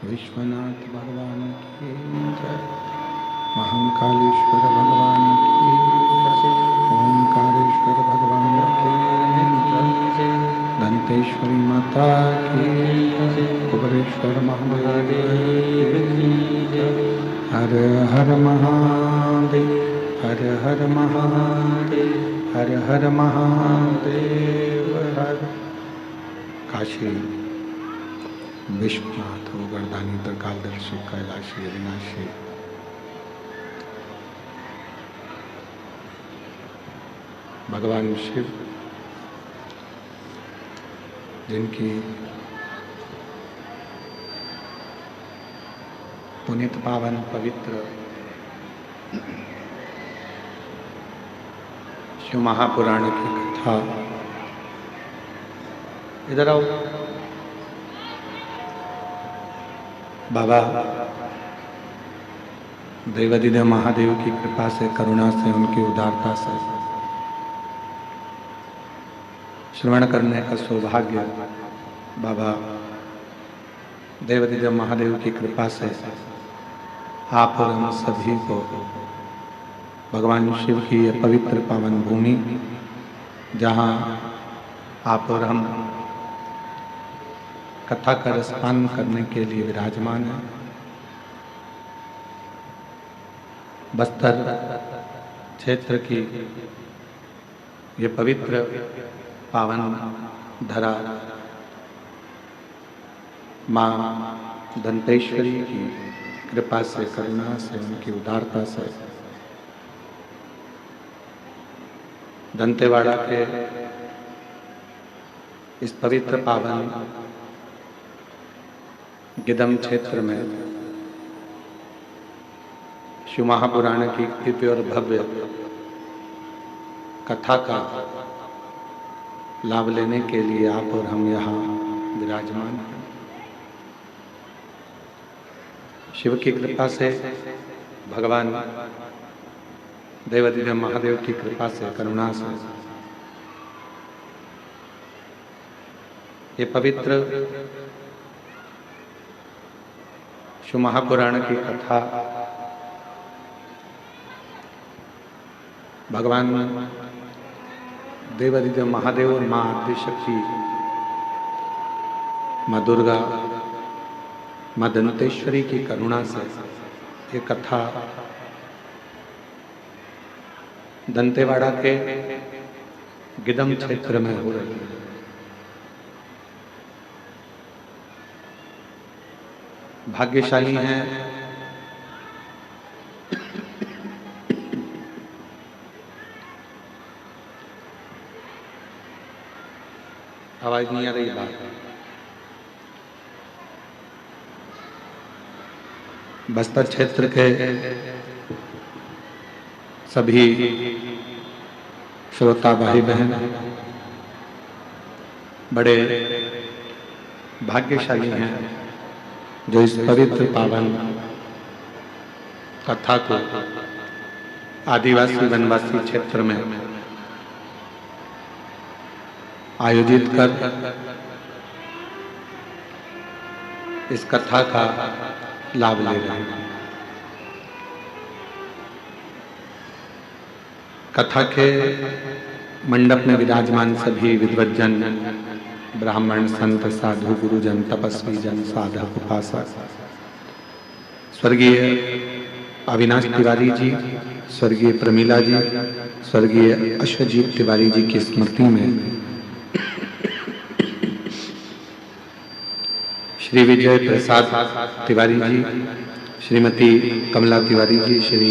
विश्वनाथ भगवान की जय। महाकालेश्वर भगवान की जय। ओंकारेश्वर भगवान की जय। दंतेश्वरी माता की जय। कुबेरेश्वर महादेव की जय। हर हर महादेव, हर हर महादेव, हर हर महादेव। हर काशी विश्वनाथ गर्दानी त्रिकालदर्शी कैलाशी अविनाशी भगवान शिव, जिनकी पुनीत पावन पवित्र शिव महापुराण की कथा। इधर आओ बाबा। देवाधिदेव महादेव की कृपा से, करुणा से, उनकी उदारता से श्रवण करने का सौभाग्य बाबा देवाधिदेव महादेव की कृपा से आप और हम सभी को भगवान शिव की यह पवित्र पावन भूमि, जहाँ आप और हम कथा का रसपान करने के लिए विराजमान है। बस्तर क्षेत्र की ये पवित्र पावन धरा माँ दंतेश्वरी की कृपा से, करुणा से, उनकी उदारता से दंतेवाड़ा के इस पवित्र पावन गिदम क्षेत्र में शिव महापुराण की दिव्य और भव्य कथा का लाभ लेने के लिए आप और हम यहाँ विराजमान हैं। शिव की कृपा से, भगवान देवाधिदेव महादेव की कृपा से, करुणा से ये पवित्र शिव महापुराण की कथा भगवान देवाधिदेव महादेव और माँ आदिशक्ति, माँ दुर्गा, माँ दंतेश्वरी की करुणा से ये कथा दंतेवाड़ा के गिदम क्षेत्र में हो रही है। भाग्यशाली हैं आवाज नहीं आ रही बात। बस्तर क्षेत्र के सभी श्रोता भाई बहन बड़े भाग्यशाली हैं जो इस पवित्र पावन कथा को आदिवासी वनवासी क्षेत्र में आयोजित कर इस कथा का लाभ ले रहे हैं। कथा के मंडप में विराजमान सभी विद्वज्जन, ब्राह्मण, संत, साधु, गुरुजन, तपस्वी जन, साधक, उपासक, स्वर्गीय अविनाश तिवारी जी, स्वर्गीय प्रमीला जी, स्वर्गीय अश्वजीत तिवारी जी की स्मृति में श्री विजय प्रसाद तिवारी जी, श्रीमती कमला तिवारी जी, श्री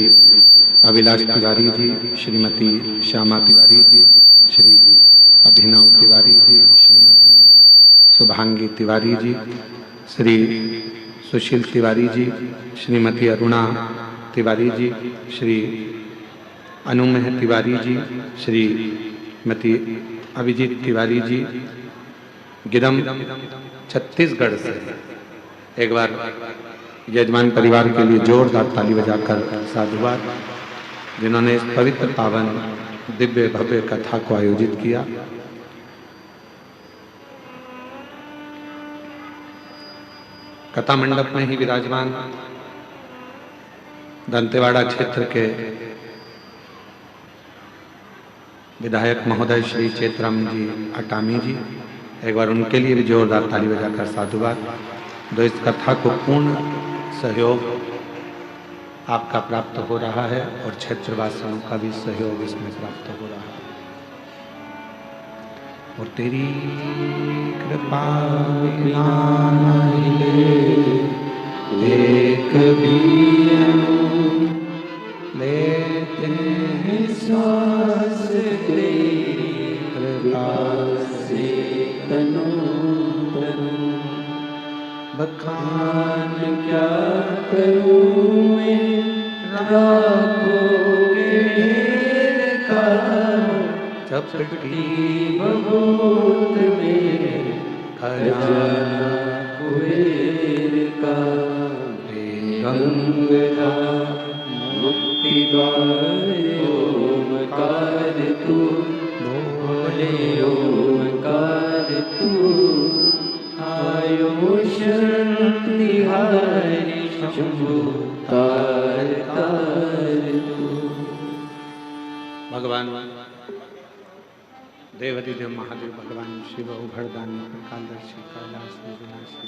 अभिलाष तिवारी जी, श्रीमती श्यामा तिवारी जी, श्री अभिनव तिवारी जी, श्रीमती शुभांगी तिवारी जी, श्री सुशील तिवारी जी, श्रीमती अरुणा तिवारी जी, श्री अनुमेह तिवारी जी, श्रीमती अभिजीत तिवारी जी, गिदम छत्तीसगढ़ से। एक बार यजमान परिवार के लिए जोरदार ताली बजाकर साधुवाद, जिन्होंने इस पवित्र पावन दिव्य भव्य कथा को आयोजित किया। कथा मंडप में ही विराजमान दंतेवाड़ा क्षेत्र के विधायक महोदय श्री चेतराम जी अटामी जी, एक बार उनके लिए भी जोरदार ताली बजाकर साधुवाद। दो इस कथा को पूर्ण सहयोग आपका प्राप्त हो रहा है और क्षेत्रवासियों का भी सहयोग इसमें प्राप्त हो रहा है। और तेरी कृपा एक भी लेते हैं श्वास, तेरी कृपा से तनो तनु, बखान क्या करूं मैं राखों के ढेर का, चपटी बबूत में खजाना कुबेर का, गंगा मुक्ति द्वार ओमकार तू, बोले ओमकार तू, आयो शरण तिहारी शंभु तार तार तू। भगवान देवाधिदेव महादेव, भगवान शिव, उभरदानी, प्रकालदर्शी, कैलाश विनाशी,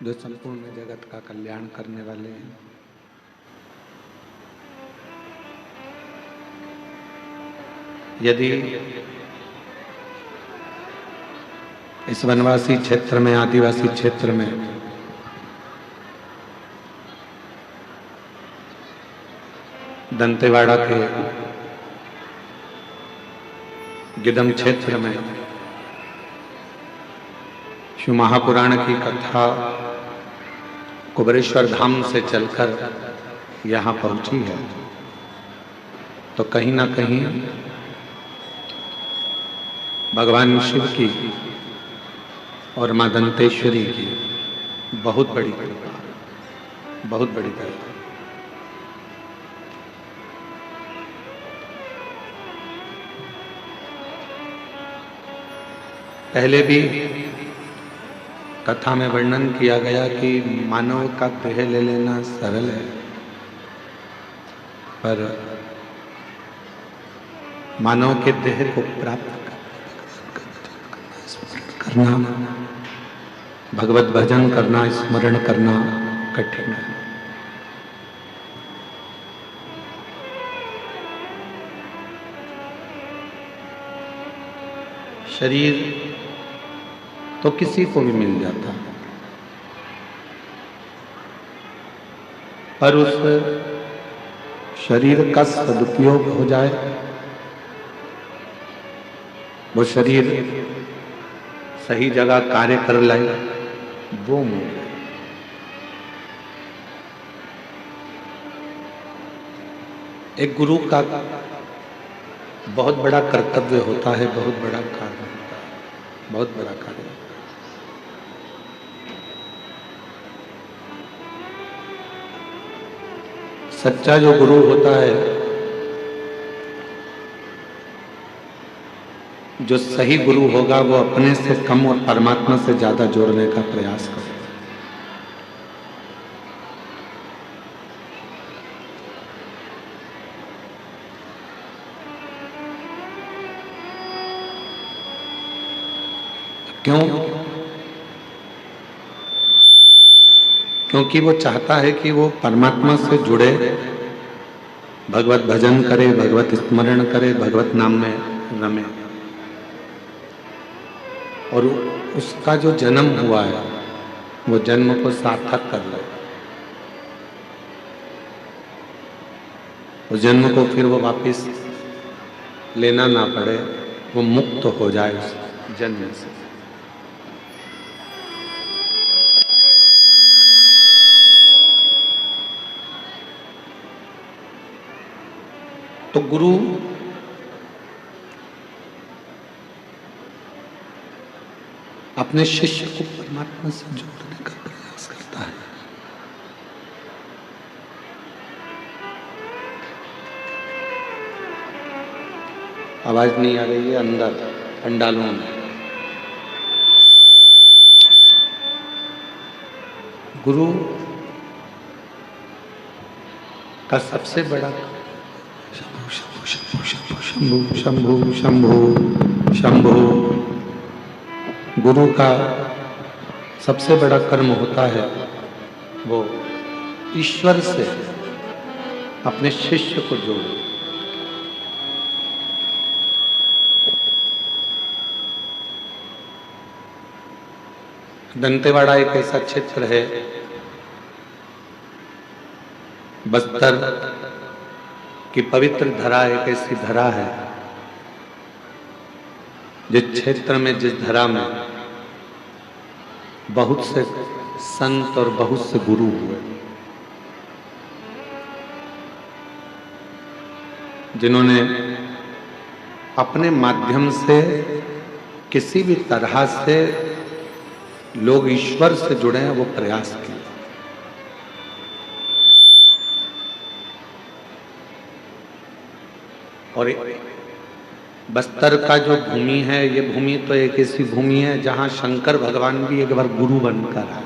जो संपूर्ण जगत का कल्याण करने वाले हैं। यदि इस वनवासी क्षेत्र में, आदिवासी क्षेत्र में दंतेवाड़ा के गिदम क्षेत्र में शिव महापुराण की कथा कुबरेश्वर धाम से चलकर यहाँ पहुंची है, तो कहीं ना कहीं भगवान शिव की और मां दंतेश्वरी की बहुत बड़ी कृपा, बहुत बड़ी कृपा। पहले भी कथा में वर्णन किया गया कि मानव का देह ले लेना सरल है, पर मानव के देह को प्राप्त करना, भगवत भजन करना, स्मरण करना कठिन है। शरीर तो किसी को भी मिल जाता है, पर उस शरीर का सदुपयोग हो जाए, वो शरीर सही जगह कार्य कर लाए, वो मूल्य। एक गुरु का बहुत बड़ा कर्तव्य होता है, बहुत बड़ा कार्य होता है, बहुत बड़ा कार्य। सच्चा जो गुरु होता है, जो सही गुरु होगा, वो अपने से कम और परमात्मा से ज्यादा जोड़ने का प्रयास करे। क्यों? क्योंकि वो चाहता है कि वो परमात्मा से जुड़े, भगवत भजन करे, भगवत स्मरण करे, भगवत नाम में रमे, और उसका जो जन्म हुआ है वो जन्म को सार्थक कर ले, उस जन्म को फिर वो वापस लेना ना पड़े, वो मुक्त हो जाए उस जन्म से। तो गुरु अपने शिष्य को परमात्मा से जोड़ने का प्रयास करता है। आवाज नहीं आ रही है अंदर पंडालों में। गुरु का सबसे बड़ा शंभु शंभु शंभु शंभु, गुरु का सबसे बड़ा कर्म होता है वो ईश्वर से अपने शिष्य को जोड़े। दंतेवाड़ा एक ऐसा क्षेत्र है, बस्तर की पवित्र धरा एक ऐसी धरा है जिस क्षेत्र में, जिस धरा में बहुत से संत और बहुत से गुरु हुए, जिन्होंने अपने माध्यम से किसी भी तरह से लोग ईश्वर से जुड़े हैं, वो प्रयास किए। और बस्तर का जो भूमि है, ये भूमि तो एक ऐसी भूमि है जहां शंकर भगवान भी एक बार गुरु बनकर आए।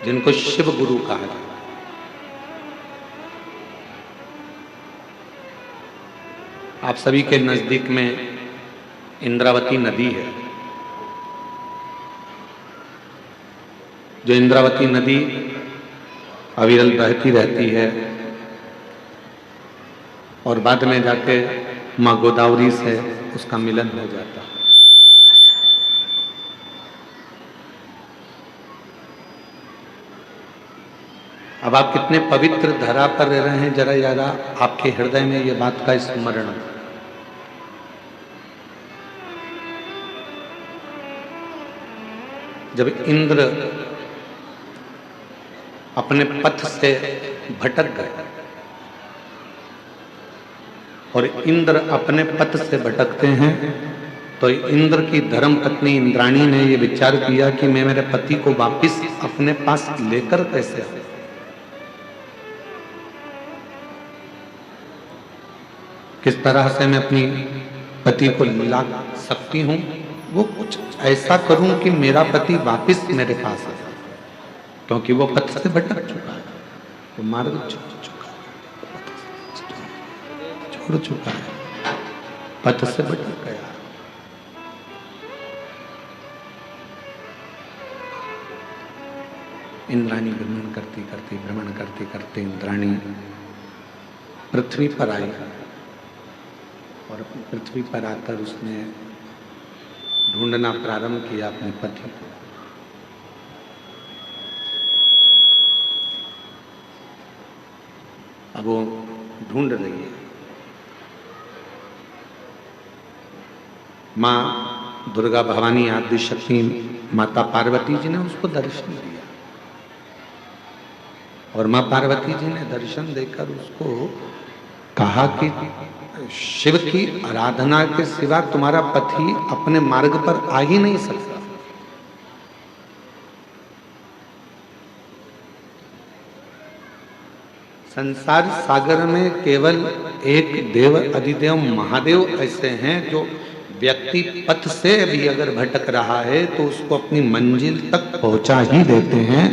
जिनको शिव गुरु कहा जाता है। आप सभी के नजदीक में इंद्रावती नदी है। जो इंद्रावती नदी अविरल बहती रहती है और बाद में जाके माँ गोदावरी से उसका मिलन हो जाता है। अब आप कितने पवित्र धरा पर रह रहे हैं, जरा जरा आपके हृदय में ये बात का स्मरण। जब इंद्र अपने पथ से भटक गए और इंद्र अपने पथ से भटकते हैं, तो इंद्र की धर्म पत्नी इंद्राणी ने यह विचार किया कि मैं मेरे पति को वापस अपने पास लेकर कैसे आऊं। किस तरह से मैं अपनी पति को ला सकती हूं, वो कुछ ऐसा करूं कि मेरा पति वापस मेरे पास आए, क्योंकि वो पथ से भटक चुका है, वो मार्ग छोड़ चुका है, पथ से भटक गया। इंद्राणी भ्रमण करती करते इंद्राणी पृथ्वी पर आई और पृथ्वी पर आकर उसने ढूंढना प्रारंभ किया अपने पति को। अब वो ढूंढ रही है। माँ दुर्गा भवानी आदि शक्ति माता पार्वती जी ने उसको दर्शन दिया और माँ पार्वती जी ने दर्शन देकर उसको कहा कि शिव की आराधना के सिवा तुम्हारा पति अपने मार्ग पर आ ही नहीं सकता। संसार सागर में केवल एक देव अधिदेव महादेव ऐसे हैं जो व्यक्ति पथ से भी अगर भटक रहा है तो उसको अपनी मंजिल तक पहुंचा ही देते हैं,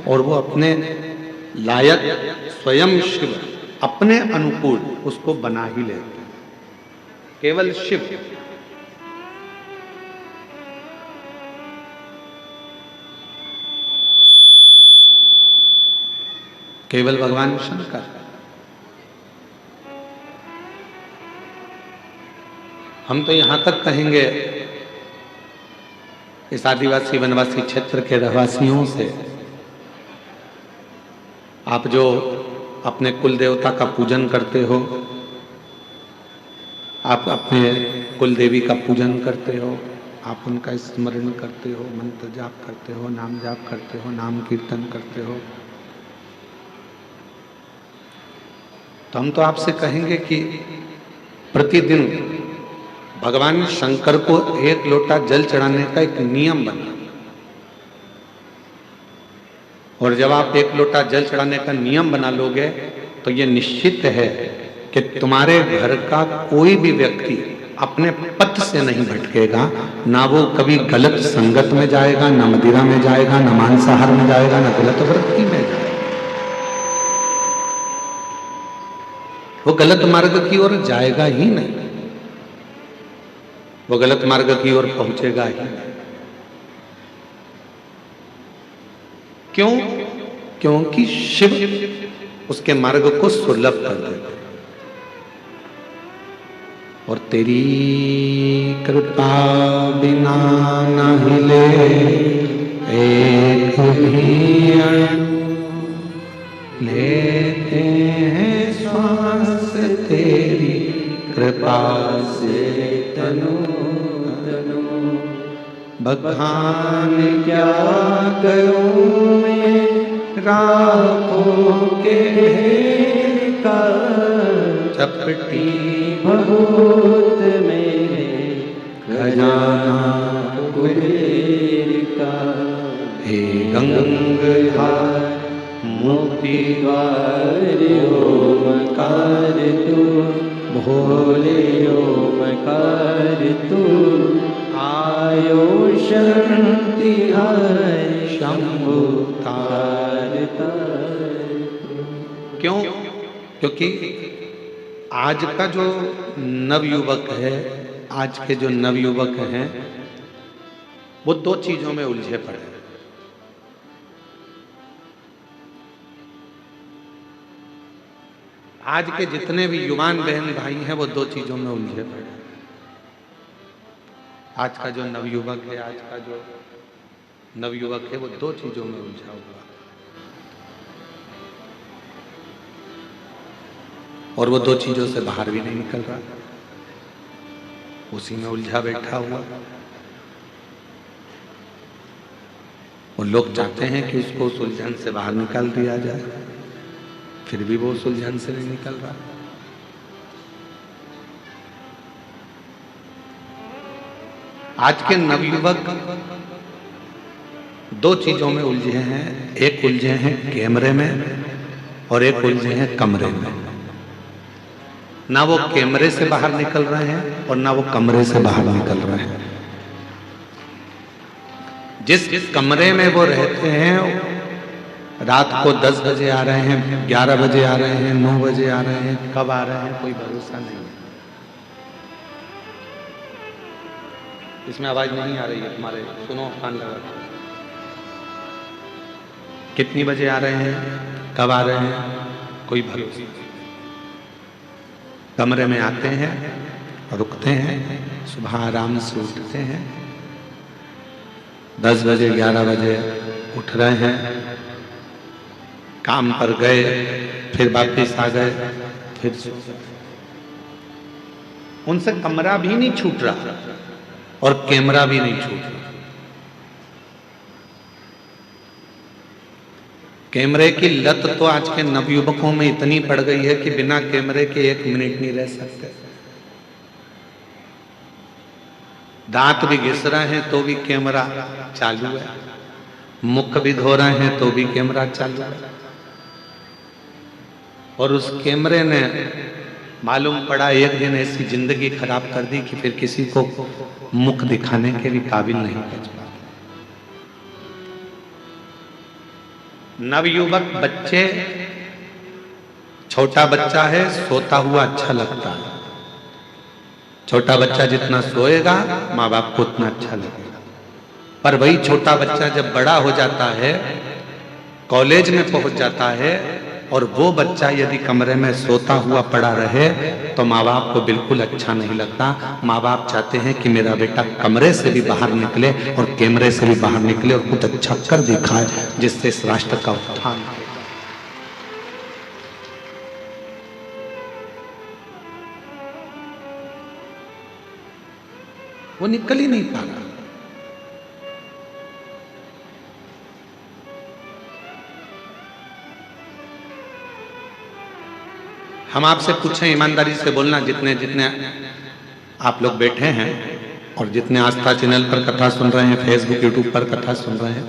और वो अपने लायक स्वयं शिव अपने अनुकूल उसको बना ही लेते हैं। केवल शिव। केवल भगवान शंकर। हम तो यहां तक कहेंगे इस आदिवासी वनवासी क्षेत्र के रहवासियों से, आप जो अपने कुल देवता का पूजन करते हो, आप अपने कुल देवी का पूजन करते हो, आप उनका स्मरण करते हो, मंत्र जाप करते हो, नाम जाप करते हो, नाम कीर्तन करते हो, तो हम तो आपसे कहेंगे कि प्रतिदिन भगवान शंकर को एक लोटा जल चढ़ाने का एक नियम बना, और जब आप एक लोटा जल चढ़ाने का नियम बना लोगे तो ये निश्चित है कि तुम्हारे घर का कोई भी व्यक्ति अपने पथ से नहीं भटकेगा, ना वो कभी गलत संगत में जाएगा, ना मदिरा में जाएगा, ना मांसाहार में जाएगा, ना गलत वृत्ति में जाएगा। वो गलत मार्ग की ओर जाएगा ही नहीं, वो गलत मार्ग की ओर पहुंचेगा ही नहीं। क्यों? क्योंकि शिव उसके मार्ग को सुलभ कर देते। और तेरी कृपा बिना न हिले एक भी अणु, लेते हैं श्वास तेरी कृपा से तनु तनु। बखान क्या करूं मैं राखों के ढेर का, चपटी बहुत मेरे खजाना कुबेर का। हे गंगाधर मुक्ति द्वार ओमकार तू, भोले ओमकार तू, आयो शांति आय शंभु तार तार। क्यों? क्योंकि आज का जो नवयुवक है, आज के जो नवयुवक हैं, वो दो चीजों में उलझे पड़े हैं। आज के जितने भी युवान बहन भाई हैं वो दो चीजों में उलझे पड़े हैं। आज का जो नवयुवक है, आज का जो नवयुवक है वो दो चीजों में उलझा हुआ, और वो दो चीजों से बाहर भी नहीं निकल रहा, उसी में उलझा बैठा हुआ। और लोग चाहते हैं कि उसको उस उलझन से बाहर निकाल दिया जाए, फिर भी वो उस उलझन से नहीं निकल रहा। आज के नवयुवक दो चीजों में उलझे हैं, एक उलझे हैं कैमरे में और एक उलझे हैं कमरे में। ना वो कैमरे से बाहर निकल रहे हैं और ना वो कमरे से बाहर निकल रहे हैं। जिस कमरे में वो रहते हैं, रात को 10 बजे आ रहे हैं, 11 बजे आ रहे हैं, 9 बजे आ रहे हैं, कब आ रहे हैं कोई भरोसा नहीं है। इसमें आवाज नहीं आ रही है तुम्हारे, सुनो कान लगा। कितनी बजे आ रहे हैं, कब आ रहे हैं, कोई भरोसा नहीं। कमरे में आते हैं, रुकते हैं, सुबह आराम से उठते हैं, 10 बजे 11 बजे उठ रहे हैं, काम पर गए, फिर वापिस आ गए, फिर उनसे कमरा भी नहीं छूट रहा और कैमरा भी नहीं छूट रहा। कैमरे की लत तो आज के नवयुवकों में इतनी पड़ गई है कि बिना कैमरे के 1 मिनट नहीं रह सकते। दांत भी घिस रहे हैं तो भी कैमरा चालू है, मुख भी धो रहे हैं तो भी कैमरा चालू है। और उस कैमरे ने मालूम पड़ा एक दिन ऐसी जिंदगी खराब कर दी कि फिर किसी को मुख दिखाने के भी काबिल नहीं बच पाता। नवयुवक बच्चे, छोटा बच्चा है, सोता हुआ अच्छा लगता है। छोटा बच्चा जितना सोएगा माँ बाप को उतना अच्छा लगेगा। पर वही छोटा बच्चा जब बड़ा हो जाता है, कॉलेज में पहुंच जाता है, और वो बच्चा यदि कमरे में सोता हुआ पड़ा रहे तो माँ बाप को बिल्कुल अच्छा नहीं लगता। माँ बाप चाहते हैं कि मेरा बेटा कमरे से भी बाहर निकले और कैमरे से भी बाहर निकले और कुछ अच्छा कर दिखाए, जिससे इस राष्ट्र का उत्थान हो। वो निकल ही नहीं पा रहा। हम आपसे पूछें, ईमानदारी से बोलना, जितने जितने आप लोग बैठे हैं और जितने आस्था चैनल पर कथा सुन रहे हैं, फेसबुक यूट्यूब पर कथा सुन रहे हैं,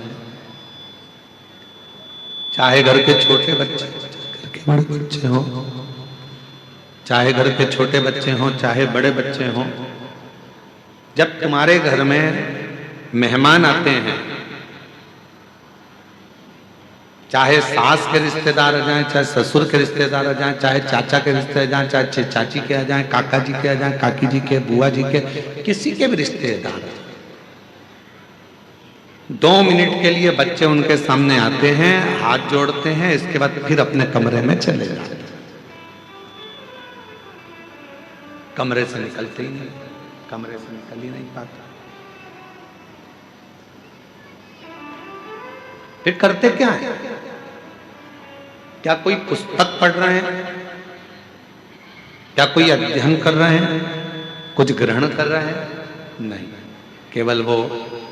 चाहे घर के छोटे बच्चे, घर के बड़े बच्चे हो, चाहे घर के छोटे बच्चे हों, चाहे बड़े बच्चे हों, जब तुम्हारे घर में मेहमान आते हैं, चाहे सास के रिश्तेदार आ जाएं, चाहे ससुर के रिश्तेदार आ जाएं, चाहे चाचा के रिश्तेदार आ जाएं, चाहे चाची के आ जाएं, काका जी के आ जाएं, काकी जी के, बुआ जी के, किसी के भी रिश्तेदार, 2 मिनट के लिए बच्चे उनके सामने आते हैं, हाथ जोड़ते हैं, इसके बाद फिर अपने कमरे में चले जाते हैं। कमरे से निकलते ही नहीं, कमरे से निकल ही नहीं पाता। फिर करते क्या है? क्या कोई पुस्तक पढ़ रहे हैं? क्या कोई अध्ययन कर रहे हैं? कुछ ग्रहण कर रहे हैं? नहीं, केवल वो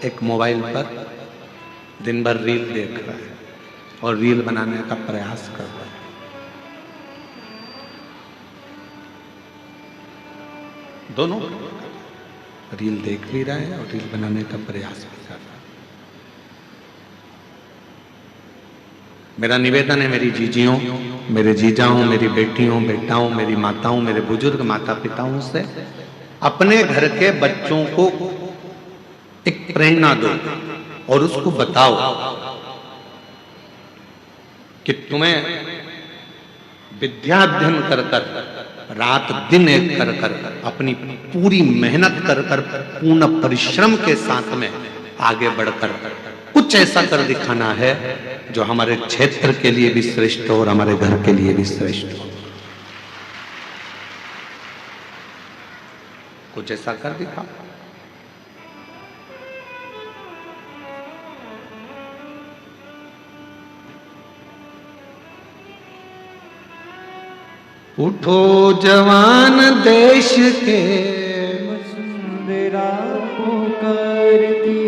एक मोबाइल पर दिन भर रील देख रहा है और रील बनाने का प्रयास कर रहा है। दोनों रील देख भी रहा है और रील बनाने का प्रयास भी कर रहा है। मेरा निवेदन है मेरी जीजियों, मेरे जीजाओं, मेरी बेटियों, बेटाओं, मेरी माताओं, मेरे बुजुर्ग माता पिताओं से, अपने घर के बच्चों को एक प्रेरणा दो और उसको बताओ कि तुम्हें विद्याध्ययन कर कर, रात दिन एक कर कर, अपनी पूरी मेहनत कर कर, पूर्ण परिश्रम के साथ में आगे बढ़कर कुछ ऐसा कर दिखाना है जो हमारे क्षेत्र के लिए भी श्रेष्ठ हो और हमारे घर के लिए भी श्रेष्ठ हो। कुछ ऐसा कर दिखाओ। उठो जवान देश के वसुंधरा पुकारती,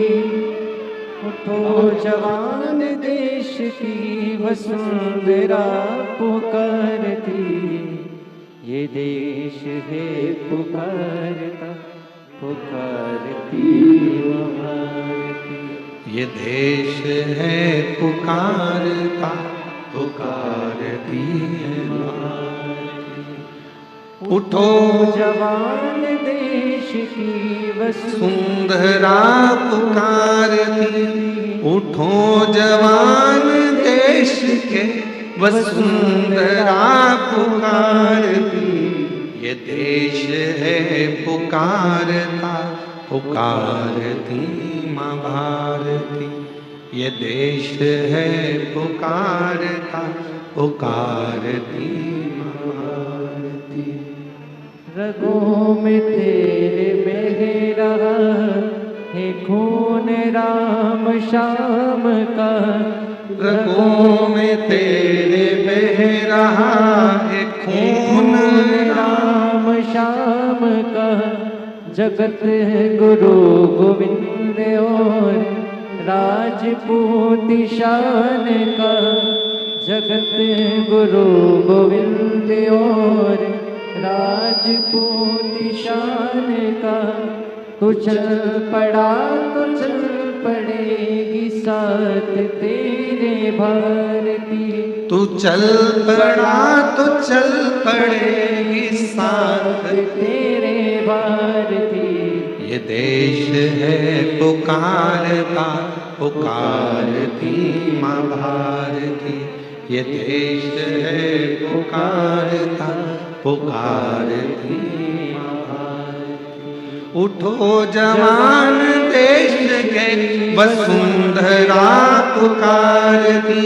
उठो जवान देश की वसुंधरा पुकारती, ये देश है पुकारता पुकारती भारती। ये देश है पुकारता पुकारती भारती। उठो जवान देश की वसुंधरा पुकारती, उठो जवान देश के वसुंधरा पुकारती, ये देश है पुकारता पुकारती माँ भारती। ये देश है पुकारता पुकारती माँ भारती। रगों में तेरे बह रहा है खून राम श्याम का, रगों में तेरे बह रहा है खून राम श्याम का। जगत गुरु गोविंद और राजपूत शान का, जगत गुरु गोविंद और राजपूत शान का। तू चल पड़ा तो चल पड़ेगी साथ तेरे भारती। तू चल पड़ा तो चल पड़ेगी साथ तेरे भारती। ये देश है पुकारता पुकारती माँ भारती। ये देश है पुकारता पुकारती माँ भारती। उठो जवान देश के वसुंधरा पुकारती।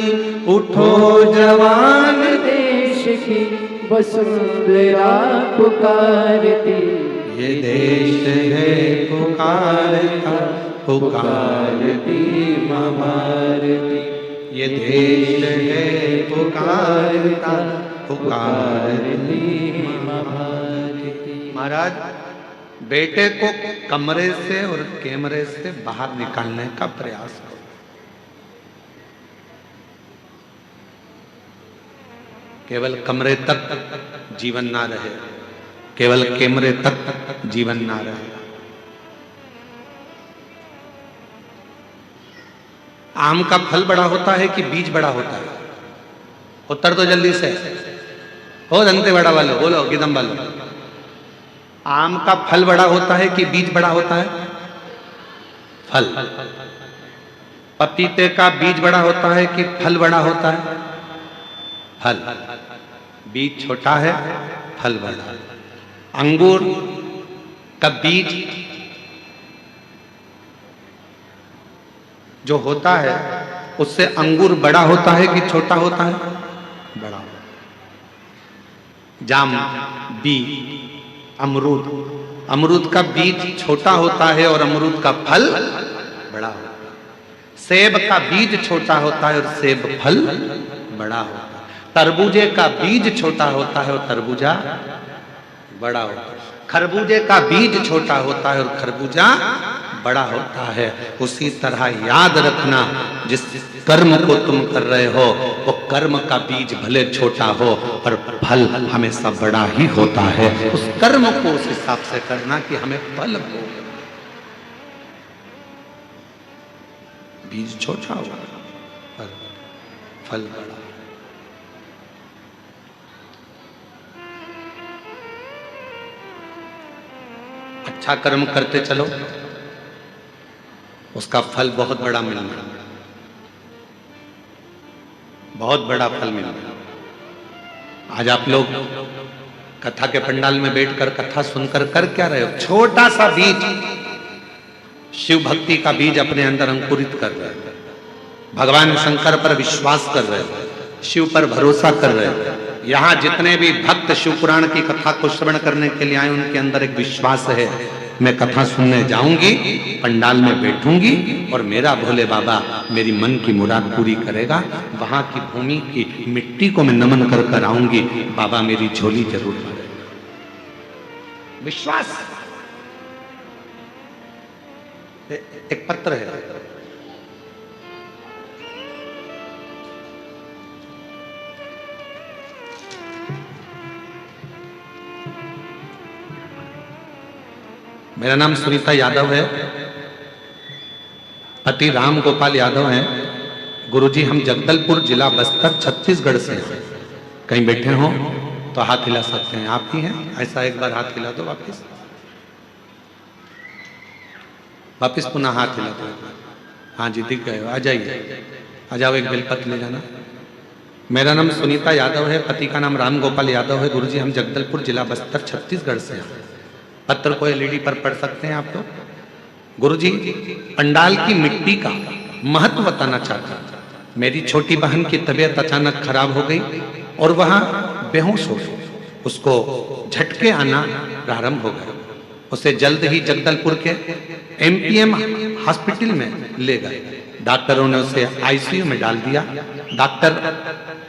उठो जवान देश की वसुंधरा पुकारती। ये देश है पुकारता पुकारती माँ भारती। ये देश है पुकारता पुकारती माँ भारती। महाराज, बेटे को कमरे से और कैमरे से बाहर निकालने का प्रयास करो। केवल कमरे तक जीवन ना रहे, केवल कैमरे तक जीवन ना रहे। आम का फल बड़ा होता है कि बीज बड़ा होता है? उत्तर तो जल्दी से हो, दंतेवाड़ा वालों बोलो, गिदम वालों। आम का फल बड़ा होता है कि बीज बड़ा होता है? फल। पपीते का बीज बड़ा होता है कि फल बड़ा होता है? फल। बीज छोटा है, फल बड़ा है। अंगूर का बीज जो होता है उससे अंगूर बड़ा होता है कि छोटा होता है? बड़ा। जाम, बी, अमरूद, अमरूद का बीज छोटा होता है और अमरूद का फल बड़ा होता है। सेब का बीज छोटा होता है और सेब फल बड़ा होता है। तरबूजे का बीज छोटा होता है और तरबूजा बड़ा होता है। खरबूजे का बीज छोटा होता है और खरबूजा बड़ा होता है। उसी तरह याद रखना, जिस कर्म को तुम कर रहे हो वो कर्म का बीज भले छोटा हो पर फल हमेशा बड़ा ही होता है। उस कर्म को उस हिसाब से करना कि हमें फल हो। बीज छोटा होगा पर फल बड़ा। अच्छा कर्म करते चलो, उसका फल बहुत बड़ा मिलना, बहुत बड़ा फल मिलना। आज आप लोग कथा के पंडाल में बैठकर कथा सुनकर कर क्या रहे हो? छोटा सा बीज, शिव भक्ति का बीज अपने अंदर अंकुरित कर रहे हो। भगवान शंकर पर विश्वास कर रहे हो, शिव पर भरोसा कर रहे हो। यहाँ जितने भी भक्त शिव पुराण की कथा को श्रवण करने के लिए आए उनके अंदर एक विश्वास है, मैं कथा सुनने जाऊंगी, पंडाल में बैठूंगी और मेरा भोले बाबा मेरी मन की मुराद पूरी करेगा। वहां की भूमि की मिट्टी को मैं नमन कर कर आऊंगी, बाबा मेरी झोली जरूर भरेगा। विश्वास। एक पत्र है, मेरा नाम सुनीता यादव है, पति राम गोपाल यादव हैं। गुरुजी हम जगदलपुर जिला बस्तर छत्तीसगढ़ से हैं। कहीं बैठे हो तो हाथ हिला सकते हैं। आप ही हैं? ऐसा एक बार हाथ हिला दो, वापिस पुनः हाथ हिला दो। हाँ जी, दिख गए हो, आ जाइए, आ जाओ, एक बेलपत्र ले जाना। मेरा नाम सुनीता यादव है, पति का नाम राम गोपाल यादव है। गुरुजी हम जगदलपुर जिला बस्तर छत्तीसगढ़ से हैं। पत्र को एलईडी पर पढ़ सकते हैं आप लोग। गुरुजी पंडाल की मिट्टी का महत्व बताना चाहता हूं। मेरी छोटी बहन की तबीयत अचानक खराब हो गई और वह बेहोश हो गई। उसको झटके आना प्रारंभ हो गए। उसे जल्द ही जगदलपुर के एमपीएम हॉस्पिटल में ले गए। डॉक्टरों ने उसे आईसीयू में डाल दिया। डॉक्टर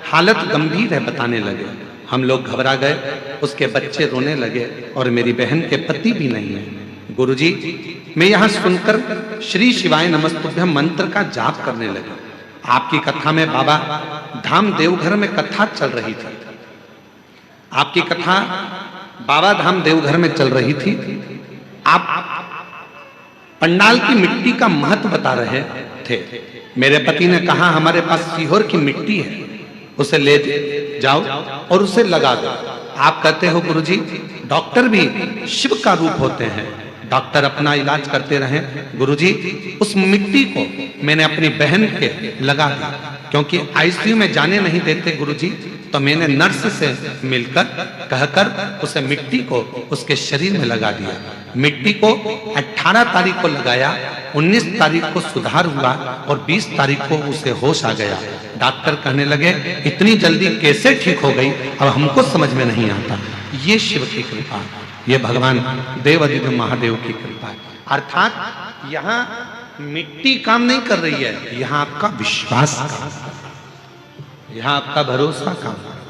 हालत गंभीर है बताने लगे। हम लोग घबरा गए, उसके बच्चे रोने लगे और मेरी बहन के पति भी नहीं है। गुरुजी मैं यहाँ सुनकर श्री शिवाय नमस्तुभ्यम मंत्र का जाप करने लगा। आपकी कथा में बाबा धाम देवघर में कथा चल रही थी। आपकी कथा बाबा धाम देवघर में चल रही थी। आप पंडाल की मिट्टी का महत्व बता रहे थे। मेरे पति ने कहा हमारे पास सीहोर की मिट्टी है, उसे ले जाओ और उसे लगा दो। आप कहते हो गुरुजी डॉक्टर भी शिव का रूप होते हैं, डॉक्टर अपना इलाज करते रहे। गुरुजी उस मिट्टी को मैंने अपनी बहन के लगा दी, क्योंकि आईसीयू में जाने नहीं देते गुरुजी, तो मैंने नर्स से मिलकर कहकर उसे मिट्टी को उसके शरीर में लगा दिया। मिट्टी को 18 तारीख को लगाया, 19 तारीख को सुधार हुआ और 20 तारीख को उसे होश आ गया। डॉक्टर कहने लगे इतनी जल्दी कैसे ठीक हो गई, अब हमको समझ में नहीं आता। ये शिव की कृपा, ये भगवान देवादिदेव महादेव की कृपा है। अर्थात यहाँ मिट्टी काम नहीं कर रही है, यहाँ आपका विश्वास काम कर रहा है, यहाँ आपका भरोसा काम कर रहा है,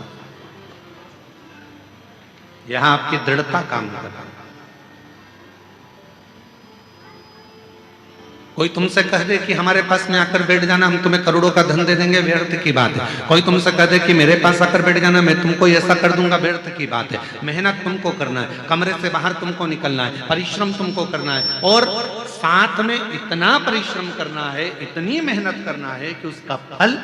यहाँ आपकी दृढ़ता काम कर रहा है। कोई तुमसे कह दे कि हमारे पास में आकर बैठ जाना, हम तुम्हें करोड़ों का धन दे देंगे, व्यर्थ की बात है। कोई तुमसे कह दे कि मेरे पास आकर बैठ जाना, मैं तुमको ऐसा कर दूंगा, व्यर्थ की बात है। मेहनत तुमको करना है, कमरे से बाहर तुमको निकलना है, परिश्रम तुमको करना है और साथ में इतना परिश्रम करना है, इतनी मेहनत करना है कि उसका फल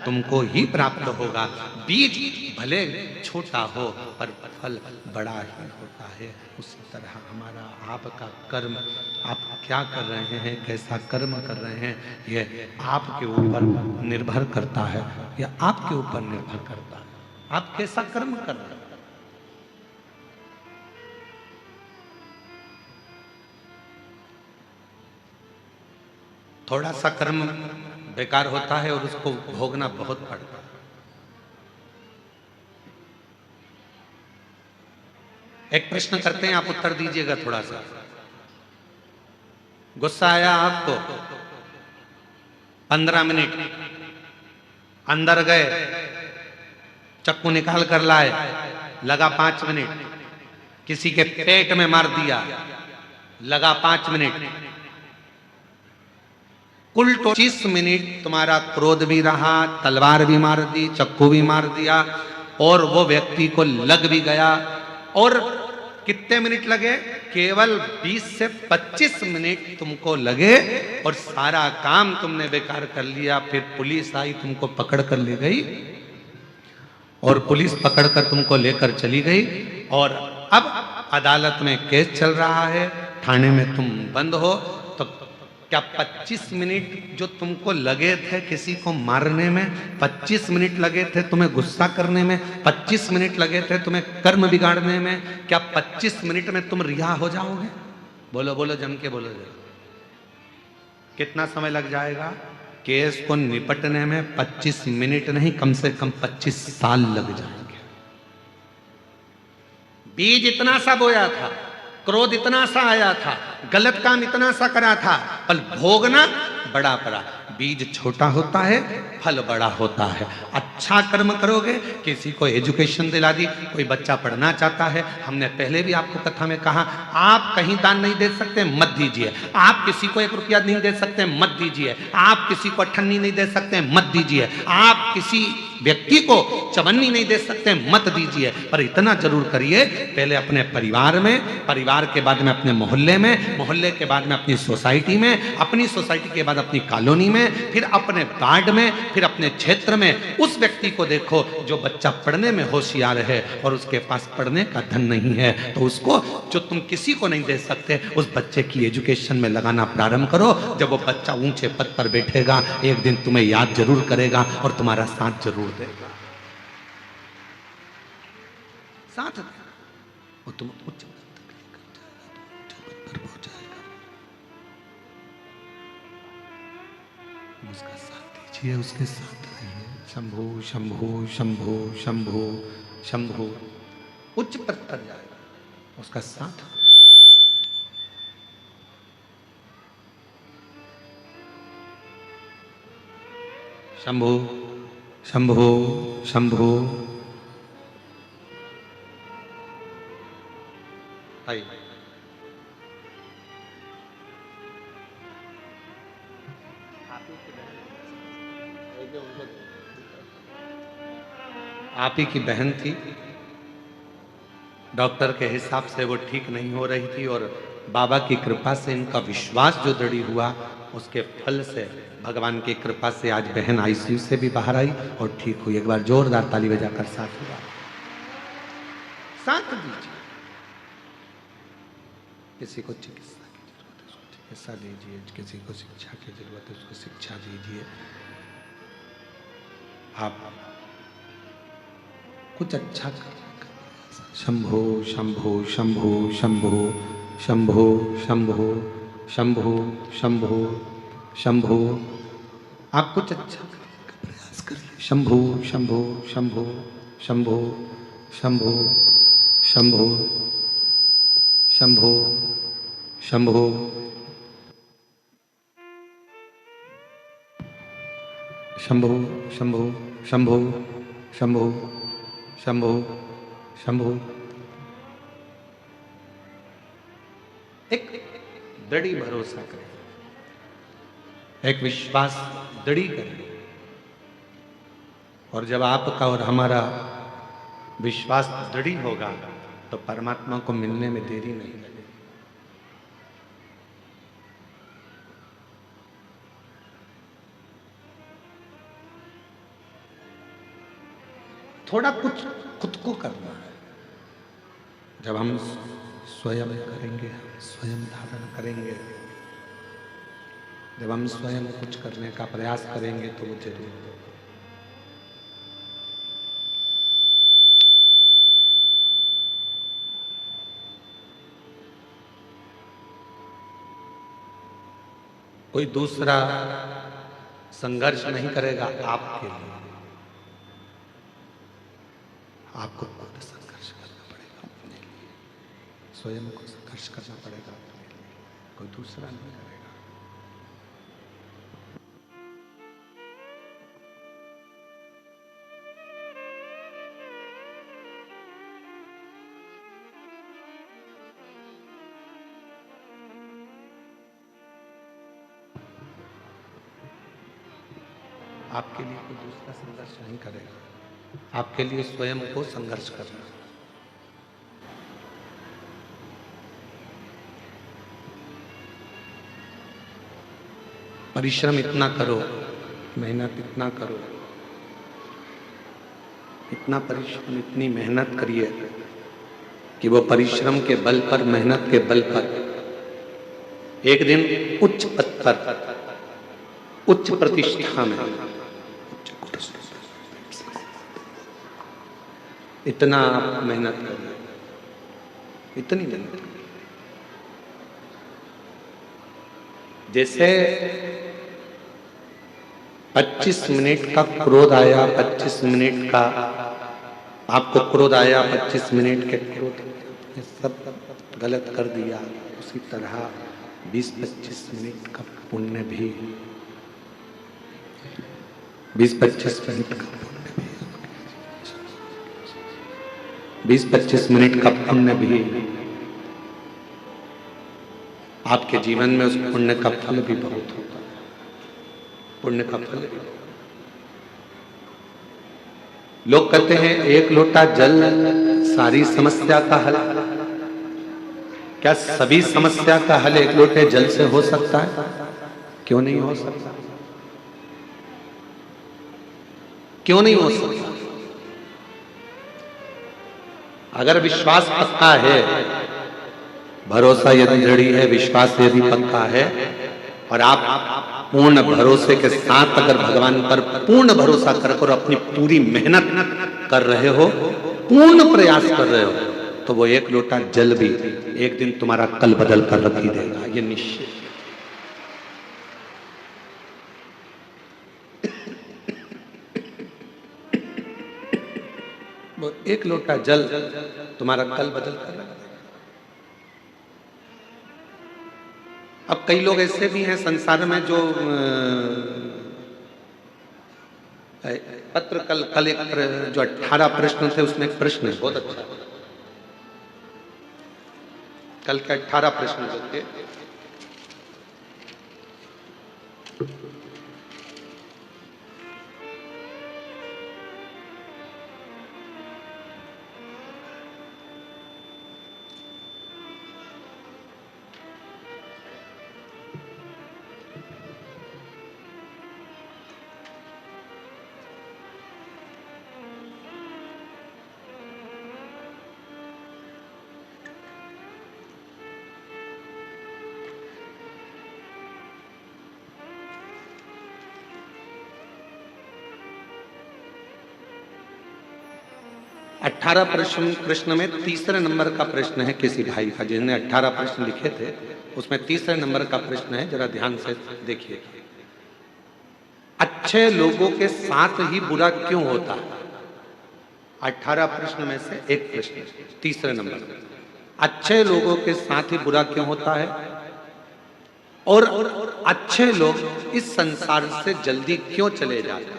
तुमको ही प्राप्त होगा। बीज भले छोटा हो पर फल बड़ा ही होता है। उसी तरह हमारा आपका कर्म, आप क्या कर रहे हैं, कैसा कर्म कर रहे हैं, यह आपके ऊपर निर्भर करता है, यह आपके ऊपर निर्भर करता है आप कैसा कर्म कर रहे हैं। थोड़ा सा कर्म बेकार होता है और उसको भोगना बहुत पड़ता है। एक प्रश्न करते हैं, आप उत्तर दीजिएगा। थोड़ा सा गुस्सा आया आपको, 15 मिनट अंदर गए, चक्कू निकाल कर लाए, लगा 5 मिनट, किसी के पेट में मार दिया, लगा 5 मिनट, कुल 25 मिनट तुम्हारा क्रोध भी रहा, तलवार भी मार दी, चक्कू भी मार दिया और वो व्यक्ति को लग भी गया। और कितने मिनट लगे? केवल 20 से 25 मिनट तुमको लगे और सारा काम तुमने बेकार कर लिया। फिर पुलिस आई, तुमको पकड़ कर ले गई और पुलिस पकड़कर तुमको लेकर चली गई और अब अदालत में केस चल रहा है, थाने में तुम बंद हो। तो क्या 25 मिनट जो तुमको लगे थे किसी को मारने में, 25 मिनट लगे थे तुम्हें गुस्सा करने में, 25 मिनट लगे थे तुम्हें कर्म बिगाड़ने में, क्या 25 मिनट में तुम रिहा हो जाओगे? बोलो बोलो, जम के बोलो जरा। कितना समय लग जाएगा? केस को निपटने में 25 मिनट नहीं, कम से कम 25 साल लग जाएंगे। बीज इतना सा बोया था, क्रोध इतना सा आया था, गलत काम इतना सा करा था, पर भोगना बड़ा पड़ा। बीज छोटा होता है, फल बड़ा होता है। अच्छा कर्म करोगे, किसी को एजुकेशन दिला दी, कोई बच्चा पढ़ना चाहता है, हमने पहले भी आपको कथा में कहा, आप कहीं दान नहीं दे सकते, मत दीजिए। आप किसी को 1 रुपया नहीं दे सकते, मत दीजिए। आप किसी को अठन्नी नहीं दे सकते, मत दीजिए। आप किसी व्यक्ति को चवन्नी नहीं दे सकते, मत दीजिए। पर इतना जरूर करिए, पहले अपने परिवार में, परिवार के बाद में अपने मोहल्ले में, मोहल्ले के बाद में अपनी सोसाइटी में, अपनी सोसाइटी के बाद अपनी कॉलोनी में, फिर अपने वार्ड में, फिर अपने क्षेत्र में। उस व्यक्ति को देखो जो बच्चा पढ़ने में होशियार है और उसके पास पढ़ने का धन नहीं है, तो उसको, जो तुम किसी को नहीं दे सकते, उस बच्चे की एजुकेशन में लगाना प्रारंभ करो। जब वो बच्चा ऊंचे पद पर बैठेगा, एक दिन तुम्हें याद जरूर करेगा और तुम्हारा साथ जरूर देगा, साथ वो तुम उच्च उसका साथ दीजिए, उसके साथ रहिए। शंभो शंभो शंभो शंभो शंभो, उच्च पद पर जाएगा, उसका साथ। शंभो शंभो शंभो। आई आप ही की बहन थी, डॉक्टर के हिसाब से वो ठीक नहीं हो रही थी और बाबा की कृपा से इनका विश्वास जो दृढ़ हुआ, उसके फल से भगवान की कृपा से आज बहन आईसीयू से भी बाहर आई और ठीक हुई। एक बार जोरदार ताली बजाकर साथ हुआ, साथ दीजिए। किसी को चिकित्सा की जरूरत है उसको चिकित्सा दीजिए, किसी को शिक्षा की जरूरत है उसको शिक्षा दीजिए। आप कुछ अच्छा कर। शंभो शंभो शंभो शंभो शंभो शंभो शंभो शंभो शंभो। आप कुछ अच्छा करने का प्रयास करिए। शंभो शंभो शंभो शंभो शंभो शंभो शंभो शंभो शंभो शंभो शंभो शंभो शंभो शंभो। एक दृढ़ भरोसा करें, एक विश्वास दृढ़ करें, और जब आपका और हमारा विश्वास दृढ़ होगा तो परमात्मा को मिलने में देरी नहीं लगेगी। थोड़ा कुछ खुद को करना है। जब हम स्वयं करेंगे, स्वयं धारण करेंगे, जब हम स्वयं कुछ करने का प्रयास करेंगे तो वो जरूर होगा। कोई दूसरा संघर्ष नहीं करेगा आपके लिए, आपको खुद संघर्ष करना पड़ेगा अपने लिए, स्वयं को संघर्ष करना पड़ेगा अपने लिए, कोई दूसरा नहीं करेगा। आपके लिए कोई दूसरा संघर्ष नहीं करेगा, आपके लिए स्वयं को संघर्ष करना। परिश्रम इतना करो, मेहनत इतना करो, इतना परिश्रम, इतनी मेहनत करिए कि वो परिश्रम के बल पर, मेहनत के बल पर एक दिन उच्च पद पर, उच्च प्रतिष्ठा में, इतना आप मेहनत करिए, इतनी मेहनत करिए। जैसे 25 मिनट का क्रोध आया, 25 मिनट का आपको क्रोध आया, 25 मिनट के क्रोध में सब गलत कर दिया, उसी तरह 20-25 मिनट का पुण्य भी, 20-25 मिनट का पुण्य भी, 20-25 मिनट का पुण्य भी आपके जीवन में, उस पुण्य का फल भी बहुत होता है। पुण्य का फल भी। लोग कहते हैं एक लोटा जल सारी समस्या का हल। क्या सभी समस्या का हल एक लोटे जल से हो सकता है? क्यों नहीं हो सकता? क्यों नहीं हो सकता? अगर विश्वास पक्का है, भरोसा यदि दृढ़ है, विश्वास यदि पक्का है, और आप पूर्ण भरोसे के साथ अगर भगवान पर पूर्ण भरोसा कर अपनी पूरी मेहनत कर रहे हो, पूर्ण प्रयास कर रहे हो, तो वो एक लोटा जल भी एक दिन तुम्हारा कल बदल कर रख ही देगा, ये निश्चित। वो एक लोटा जल तुम्हारा कल बदल कर रख देगा। अब कई लोग ऐसे भी हैं संसार में जो पत्र कल एक जो 18 प्रश्न थे उसमें एक प्रश्न है बहुत अच्छा, कल के 18 प्रश्न जो थे, 18 प्रश्न में तीसरे नंबर का प्रश्न है किसी भाई का, जिन्होंने 18 प्रश्न लिखे थे उसमें तीसरे नंबर का प्रश्न है, जरा ध्यान से देखिए। अच्छे लोगों के साथ ही बुरा क्यों होता है? 18 प्रश्न में से एक प्रश्न तीसरे नंबर, अच्छे लोगों के साथ ही बुरा क्यों होता है और अच्छे लोग इस संसार से जल्दी क्यों चले जाते हैं?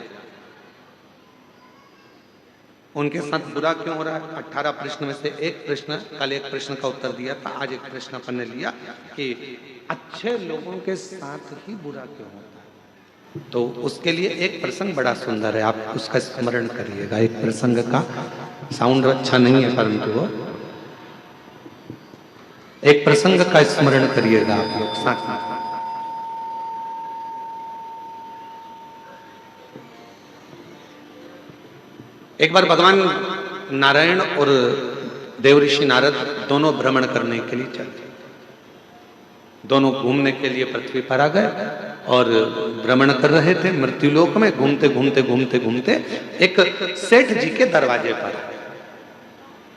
उनके साथ बुरा क्यों हो रहा है? 18 प्रश्न में से एक प्रश्न, कल एक प्रश्न का उत्तर दिया था, आज एक प्रश्न अपन ने लिया कि अच्छे लोगों के साथ ही बुरा क्यों होता है। तो उसके लिए एक प्रसंग बड़ा सुंदर है, आप उसका स्मरण करिएगा। एक प्रसंग का साउंड अच्छा नहीं है, परंतु वो एक प्रसंग का स्मरण करिएगा आप लोग साथ में। एक बार भगवान नारायण और देवऋषि नारद दोनों भ्रमण करने के लिए चले, दोनों घूमने के लिए पृथ्वी पर आ गए और भ्रमण कर रहे थे मृत्युलोक में। घूमते घूमते घूमते घूमते एक सेठ जी के दरवाजे पर,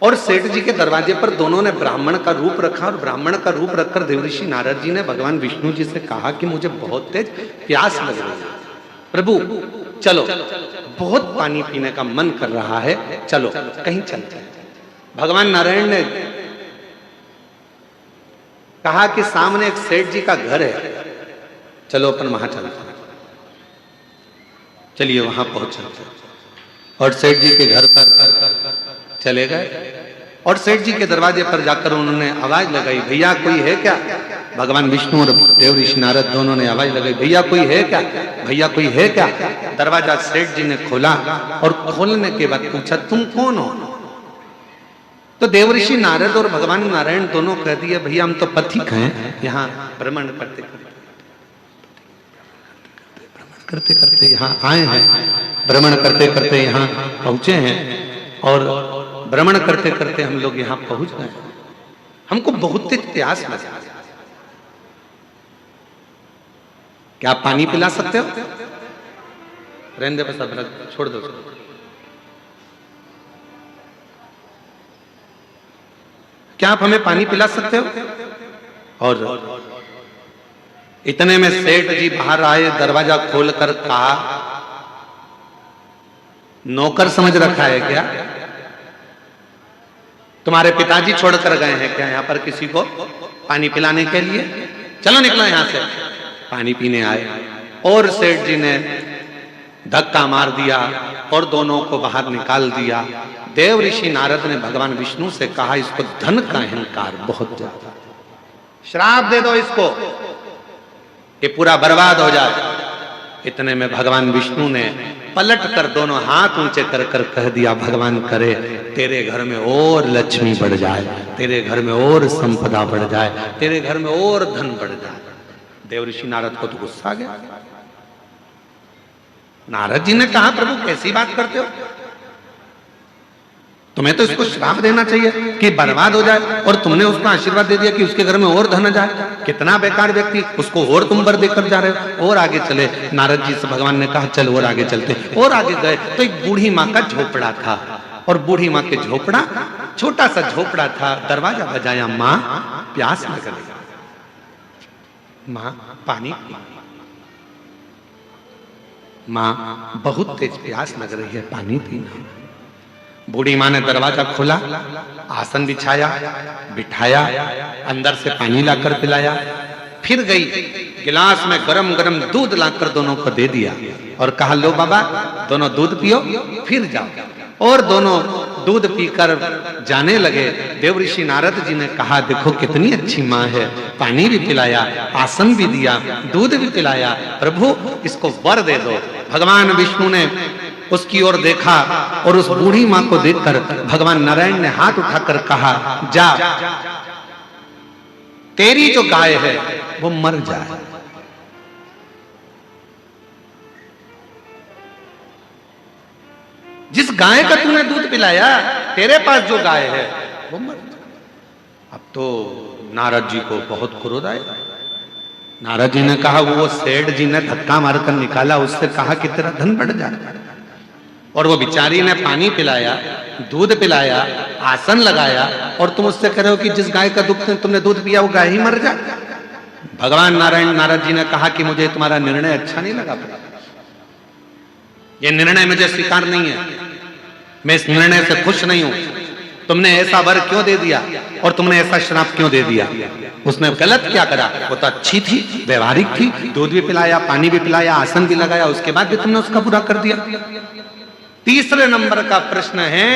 और सेठ जी के दरवाजे पर दोनों ने ब्राह्मण का रूप रखा, और ब्राह्मण का रूप रखकर देवऋषि नारद जी ने भगवान विष्णु जी से कहा कि मुझे बहुत तेज प्यास लग रही है, प्रभु चलो, बहुत पानी पीने का मन कर रहा है, चलो कहीं चलते हैं। भगवान नारायण ने कहा कि सामने एक सेठ जी का घर है, चलो अपन वहां चलते हैं। चलिए वहां पहुंच चलते, और सेठ जी के घर पर चले गए और सेठ जी के दरवाजे पर जाकर उन्होंने आवाज लगाई, भैया कोई है क्या? भगवान विष्णु और देवऋषि नारद दोनों ने आवाज लगाई, भैया कोई है क्या, भैया कोई है क्या? दरवाजा सेठ जी ने खोला और खोलने के बाद पूछा, तुम कौन हो? तो देवऋषि नारद और भगवान नारायण दोनों कह दिए, भैया हम तो पथिक हैं, यहाँ भ्रमण करते करते यहाँ आए हैं, भ्रमण करते करते यहाँ पहुंचे हैं, और भ्रमण करते करते हम लोग यहाँ पहुंच गए, हमको बहुत तेज प्यास लगा, क्या आप पानी पिला सकते हो? रहने बस, छोड़ दो। क्या आप हमें पानी पिला सकते हो? और इतने में सेठ जी बाहर आए, दरवाजा खोलकर कहा, नौकर समझ रखा है क्या? तुम्हारे पिताजी छोड़कर गए हैं क्या यहाँ पर किसी को पानी पिलाने के लिए? चलो निकलो यहाँ से। पानी पीने आए और सेठ जी ने धक्का मार दिया और दोनों को बाहर निकाल दिया। देवऋषि नारद ने भगवान विष्णु से कहा, इसको धन का अहंकार बहुत ज्यादा, श्राप दे दो इसको, ये पूरा बर्बाद हो जाए। इतने में भगवान विष्णु ने पलट कर दोनों हाथ ऊंचे कर कर कह दिया, भगवान करे तेरे घर में और लक्ष्मी बढ़ जाए, तेरे घर में और संपदा बढ़ जाए, तेरे घर में और धन बढ़ जाए। देवऋषि नारद को तो गुस्सा आ गया। नारद जी ने कहा, प्रभु कैसी बात करते हो, तुम्हें तो इसको श्राप देना चाहिए कि बर्बाद हो जाए, और तुमने उसको आशीर्वाद दे दिया कि उसके घर में और धन जाए। कितना बेकार व्यक्ति, उसको और तुम वर देकर जा रहे हो। और आगे चले, नारद जी से भगवान ने कहा चल और आगे चलते। और आगे गए तो एक बूढ़ी माँ का झोपड़ा था, और बूढ़ी माँ के झोपड़ा, छोटा सा झोपड़ा था। दरवाजा बजाया, माँ प्यास लग रही, माँ पानी, माँ बहुत तेज प्यास लग रही है, पानी पीना। बूढ़ी माँ ने दरवाजा खोला, आसन बिछाया, बिठाया, अंदर से पानी लाकर पिलाया, फिर गई गिलास में गरम गरम दूध लाकर दोनों को दे दिया और कहा, लो बाबा दोनों दूध पियो फिर जाओ। और दोनों दूध पीकर जाने लगे। देवऋषि नारद जी ने कहा, देखो कितनी अच्छी माँ है, पानी भी पिलाया, आसन भी दिया, दूध भी पिलाया, प्रभु इसको वर दे दो। भगवान विष्णु ने उसकी ओर देखा और उस बूढ़ी माँ को देखकर भगवान नारायण ने हाथ उठाकर कहा, जा तेरी जो गाय है वो मर जाए। जिस गाय का तूने दूध पिलाया, तेरे पास जो गाय है वो मर जाए। अब तो नारद जी को बहुत क्रोध आया। नारद जी ने कहा, वो सेठ जी ने धक्का मारकर निकाला, उससे कहा कि तेरा धन बढ़ जाए। और वो बेचारी ने पानी पिलाया, दूध पिलाया, आसन लगाया, और तुम उससे कह रहे हो कि जिस गाय का दुख तुमने दूध पिया वो गाय ही मर जाए। भगवान नारद जी ने कहा कि मुझे तुम्हारा निर्णय अच्छा नहीं लगा, ये निर्णय मुझे स्वीकार नहीं है, मैं इस निर्णय से खुश नहीं हूं। तुमने ऐसा वर क्यों दे दिया और तुमने ऐसा श्राप क्यों दे दिया? उसने गलत क्या करा? वो तो अच्छी थी, व्यवहारिक थी, दूध भी पिलाया, पानी भी पिलाया, आसन भी लगाया, उसके बाद भी तुमने उसका बुरा कर दिया। तीसरे नंबर का प्रश्न है,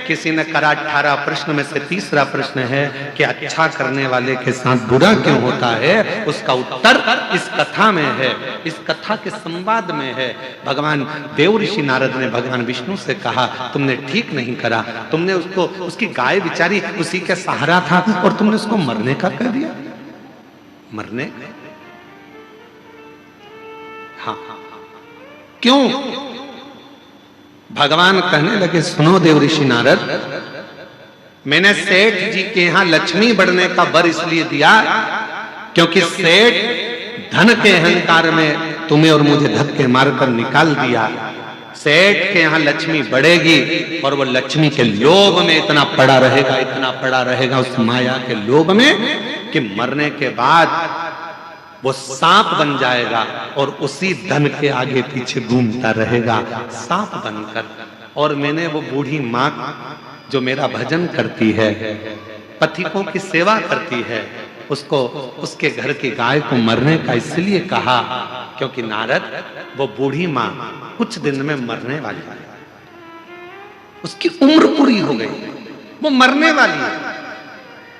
किसी ने करा 18 प्रश्न में से तीसरा प्रश्न है कि अच्छा करने वाले के साथ बुरा क्यों होता है? उसका उत्तर इस कथा में है, इस कथा के संवाद में है। भगवान देव ऋषि नारद ने भगवान विष्णु से कहा, तुमने ठीक नहीं करा, तुमने उसको, उसकी गाय बेचारी उसी के सहारा था और तुमने उसको मरने का कह दिया। मरने? हाँ, क्यों? भगवान कहने लगे, सुनो देव ऋषि नारद, मैंने सेठ जी के यहां लक्ष्मी बढ़ने का वर इसलिए दिया क्योंकि सेठ धन के अहंकार में तुम्हें और मुझे धक्के मारकर निकाल दिया। सेठ के यहां लक्ष्मी बढ़ेगी और वो लक्ष्मी के लोभ में इतना पड़ा रहेगा, इतना पड़ा रहेगा उस माया के लोभ में कि मरने के बाद वो सांप बन जाएगा और उसी धन के आगे पीछे घूमता रहेगा सांप बनकर। और मैंने वो बूढ़ी माँ जो मेरा भजन करती है, पथिकों की सेवा करती है, उसको, उसके घर की गाय को मरने का इसलिए कहा क्योंकि नारद, वो बूढ़ी माँ कुछ दिन में मरने वाली है, उसकी उम्र पूरी हो गई, वो मरने वाली है,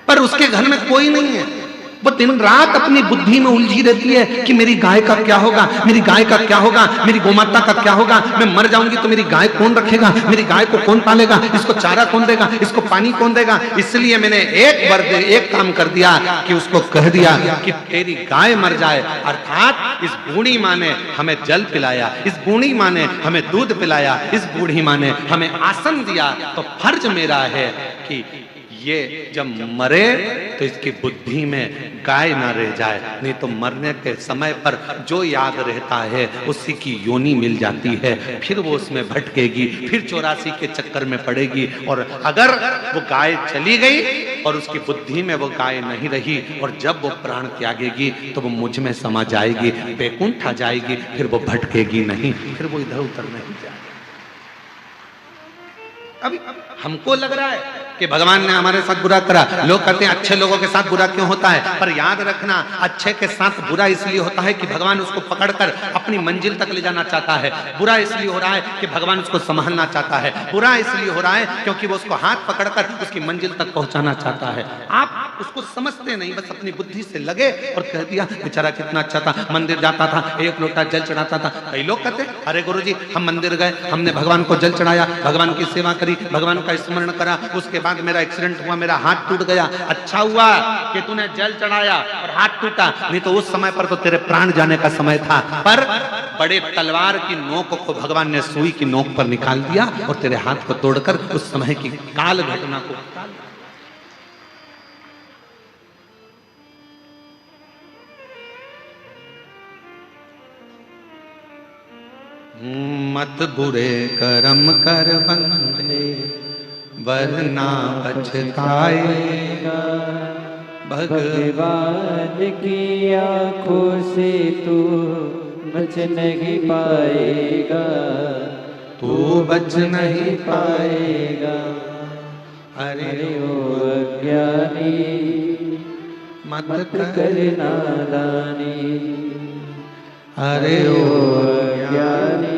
पर उसके घर में कोई नहीं है। वो दिन रात अपनी बुद्धि में उलझी रहती है कि मेरी गाय का क्या होगा, मेरी गाय का क्या होगा, मेरी गोमाता का क्या होगा, मैं मर जाऊंगी तो मेरी गाय कौन रखेगा, मेरी गाय को कौन पालेगा, इसको चारा कौन देगा, इसको पानी कौन देगा। इसलिए मैंने एक काम कर दिया कि उसको कह दिया कि तेरी गाय मर जाए। अर्थात इस बूढ़ी माँ ने हमें जल पिलाया, इस बूढ़ी माँ ने हमें दूध पिलाया, इस बूढ़ी माँ ने हमें आसन दिया, तो फर्ज मेरा है कि ये जब मरे तो इसकी बुद्धि में गाय ना रह जाए, नहीं तो मरने के समय पर जो याद रहता है उसी की योनि मिल जाती है, फिर वो उसमें भटकेगी, फिर 84 के चक्कर में पड़ेगी। और अगर वो गाय चली गई और उसकी बुद्धि में वो गाय नहीं रही और जब वो प्राण त्यागेगी तो वो मुझ में समा जाएगी, बैकुंठ आ जाएगी, फिर वो भटकेगी नहीं, फिर वो इधर उधर नहीं जाएगी। अभी हमको लग रहा है कि भगवान ने हमारे साथ बुरा करा। लोग कहते हैं अच्छे लोगों के साथ बुरा क्यों होता है, पर याद रखना अच्छे के साथ बुरा इसलिए होता है कि भगवान उसको पकड़कर अपनी मंजिल तक ले जाना चाहता है। बुरा इसलिए हो रहा है कि भगवान उसको संभालना चाहता है। बुरा इसलिए हो रहा है क्योंकि वो उसको हाथ पकड़कर उसकी मंजिल तक पहुंचाना चाहता है। आप उसको समझते नहीं, बस अपनी बुद्धि से लगे और कह दिया बेचारा कितना अच्छा था, मंदिर जाता था, एक लोटा जल चढ़ाता था। कई लोग कहते अरे गुरुजी हम मंदिर गए, हमने भगवान को जल चढ़ाया, भगवान की सेवा करी, भगवान का स्मरण करा, उसके बाद मेरा एक्सीडेंट हुआ, मेरा हाथ टूट गया। अच्छा हुआ कि तूने जल चढ़ाया और हाथ टूटा, नहीं तो उस समय पर तो तेरे प्राण जाने का समय था। पर बड़े तलवार की नोक को भगवान ने सुई की नोक पर निकाल दिया और तेरे हाथ को तोड़कर उस समय की काल घटना को मत बुरे कर्म कर बंदे वरना पछताएगा। भगवान की आंखों से तू बच नहीं पाएगा, तू बच नहीं पाएगा। अरे ओ अज्ञानी मत कर नादानी, अरे ओ अज्ञानी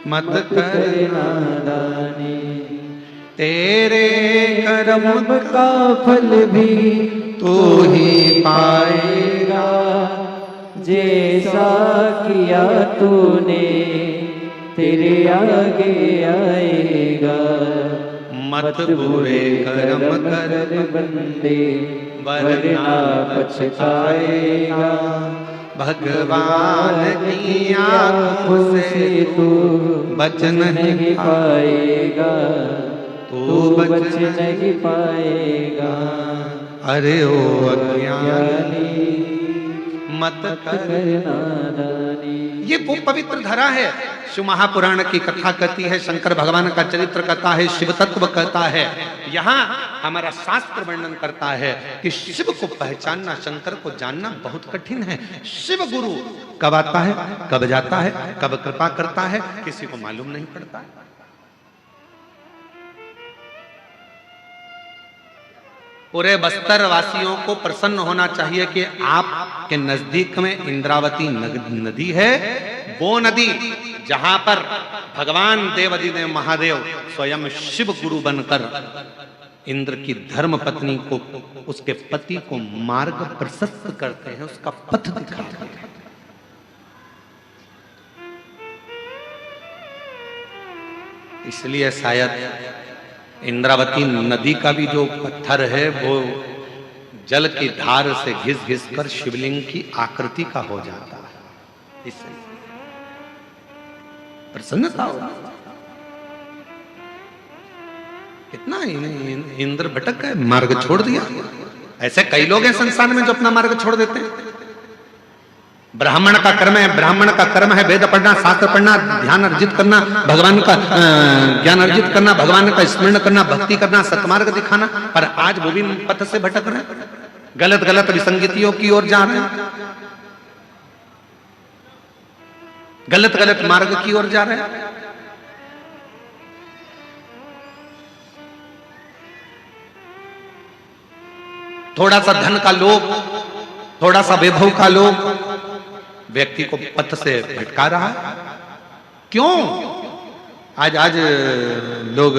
मत कर नादानी। तेरे कर्म का फल भी तू ही पाएगा, जैसा किया तूने तेरे आगे आएगा। मत बुरे कर्म कर बंदे वरना पछताएगा। भगवान की आंखों से तू बच नहीं पाएगा, तू बच नहीं पाएगा। अरे ओ अज्ञानी मत कर नादानी। ये वो पवित्र धरा है। शिव महापुराण की कथा कहती है, शंकर भगवान का चरित्र कहता है, शिव तत्व कहता है। यहाँ हमारा शास्त्र वर्णन करता है कि शिव को पहचानना, शंकर को जानना बहुत कठिन है। शिव गुरु कब आता है, कब जाता है, कब कृपा करता है, किसी को मालूम नहीं पड़ता। पूरे बस्तर वासियों को प्रसन्न होना चाहिए कि आपके नजदीक में इंद्रावती नदी है, वो नदी जहां पर भगवान देवाधिदेव महादेव स्वयं शिव गुरु बनकर इंद्र की धर्म पत्नी को, उसके पति को मार्ग प्रशस्त करते हैं, उसका पथ दिखाते हैं। इसलिए शायद इंद्रावती नदी का भी जो पत्थर है वो जल की धार से घिस घिस कर शिवलिंग की आकृति का हो जाता है। इससे प्रसन्नता हो। कितना इंद्र भटक गए, मार्ग छोड़ दिया। ऐसे कई लोग हैं संसार में जो अपना मार्ग छोड़ देते हैं। ब्राह्मण का कर्म है, ब्राह्मण का कर्म है वेद पढ़ना, शास्त्र पढ़ना, ध्यान अर्जित करना, भगवान का ज्ञान अर्जित करना, भगवान का स्मरण करना, भक्ति करना, सत्मार्ग दिखाना। पर आज वो भी पथ से भटक रहे हैं, गलत गलत विसंगतियों की ओर जा रहे हैं, गलत गलत मार्ग की ओर जा रहे हैं। थोड़ा सा धन का लोभ, थोड़ा सा वैभव का लोभ व्यक्ति को पथ से भटका रहा है। क्यों? आज लोग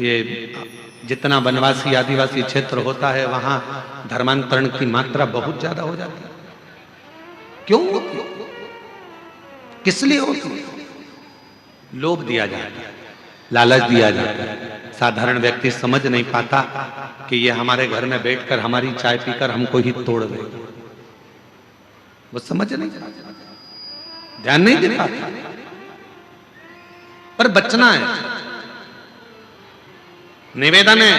ये जितना वनवासी आदिवासी क्षेत्र होता है वहां धर्मांतरण की मात्रा बहुत ज्यादा हो जाती है। क्यों? किस लिए होती है? लोभ दिया जाता है, लालच दिया जाता है। साधारण व्यक्ति समझ नहीं पाता कि ये हमारे घर में बैठकर हमारी चाय पीकर हमको ही तोड़ देगा। वो समझ नहीं, ध्यान नहीं दे पाता। पर बचना है। निवेदन है,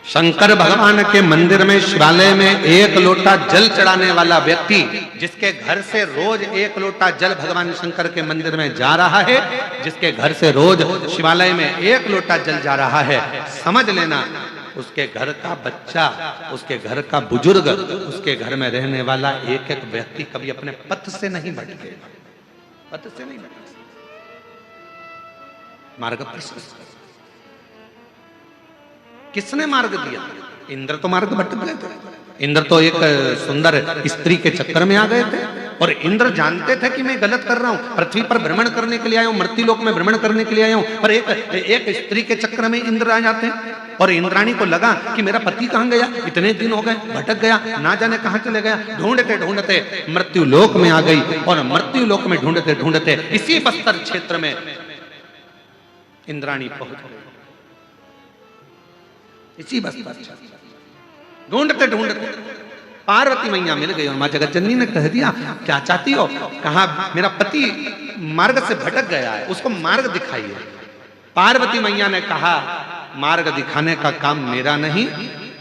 शंकर भगवान के मंदिर में, शिवालय में एक लोटा जल चढ़ाने वाला व्यक्ति, जिसके घर से रोज एक लोटा जल भगवान शंकर के मंदिर में जा रहा है, जिसके घर से रोज शिवालय में एक लोटा जल जा रहा है, समझ लेना उसके घर का बच्चा, उसके घर का बुजुर्ग, उसके घर में रहने वाला एक एक व्यक्ति कभी अपने पथ से नहीं भटके, पथ से नहीं भटके। मार्ग प्रशस्त। किसने मार्ग दिया? इंद्र तो मार्ग भटक गए थे। इंद्र तो एक सुंदर स्त्री के चक्कर में आ गए थे और इंद्र जानते थे कि मैं गलत कर रहा हूं, पृथ्वी पर भ्रमण करने के लिए आया हूं, मृत्युलोक में भ्रमण करने के लिए आया हूं, पर एक स्त्री के चक्कर में इंद्र आ जाते हैं। और इंद्राणी को लगा कि मेरा पति कहां गया, इतने दिन हो गए, भटक गया, ना जाने कहां चले गया। ढूंढते ढूंढते मृत्युलोक में आ गई और मृत्युलोक में ढूंढते ढूंढते इसी बस्तर क्षेत्र में इंद्राणी पहुंच गई। इसी बस्तर ढूंढते ढूंढते पार्वती मैया मिल गई और मां जगत जननी ने कह दिया, क्या चाहती हो? कहा मेरा पति मार्ग से भटक गया है, उसको मार्ग दिखाइए। पार्वती मैया ने कहा, मार्ग दिखाने का काम मेरा नहीं,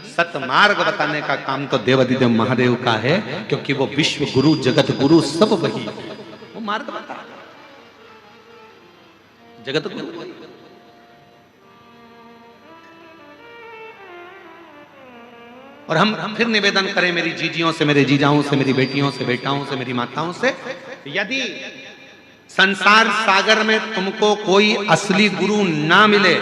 सतमार्ग बताने का काम तो देवाधिदेव महादेव का है, क्योंकि वो विश्व गुरु, जगत गुरु सब वही, वो मार्ग बता, जगत गुरु वही। और हम फिर निवेदन करें मेरी जीजियों से, मेरे जीजाओं से, मेरी बेटियों से, बेटाओं से, मेरी माताओं से, यदि संसार सागर में तुमको कोई असली गुरु ना मिले,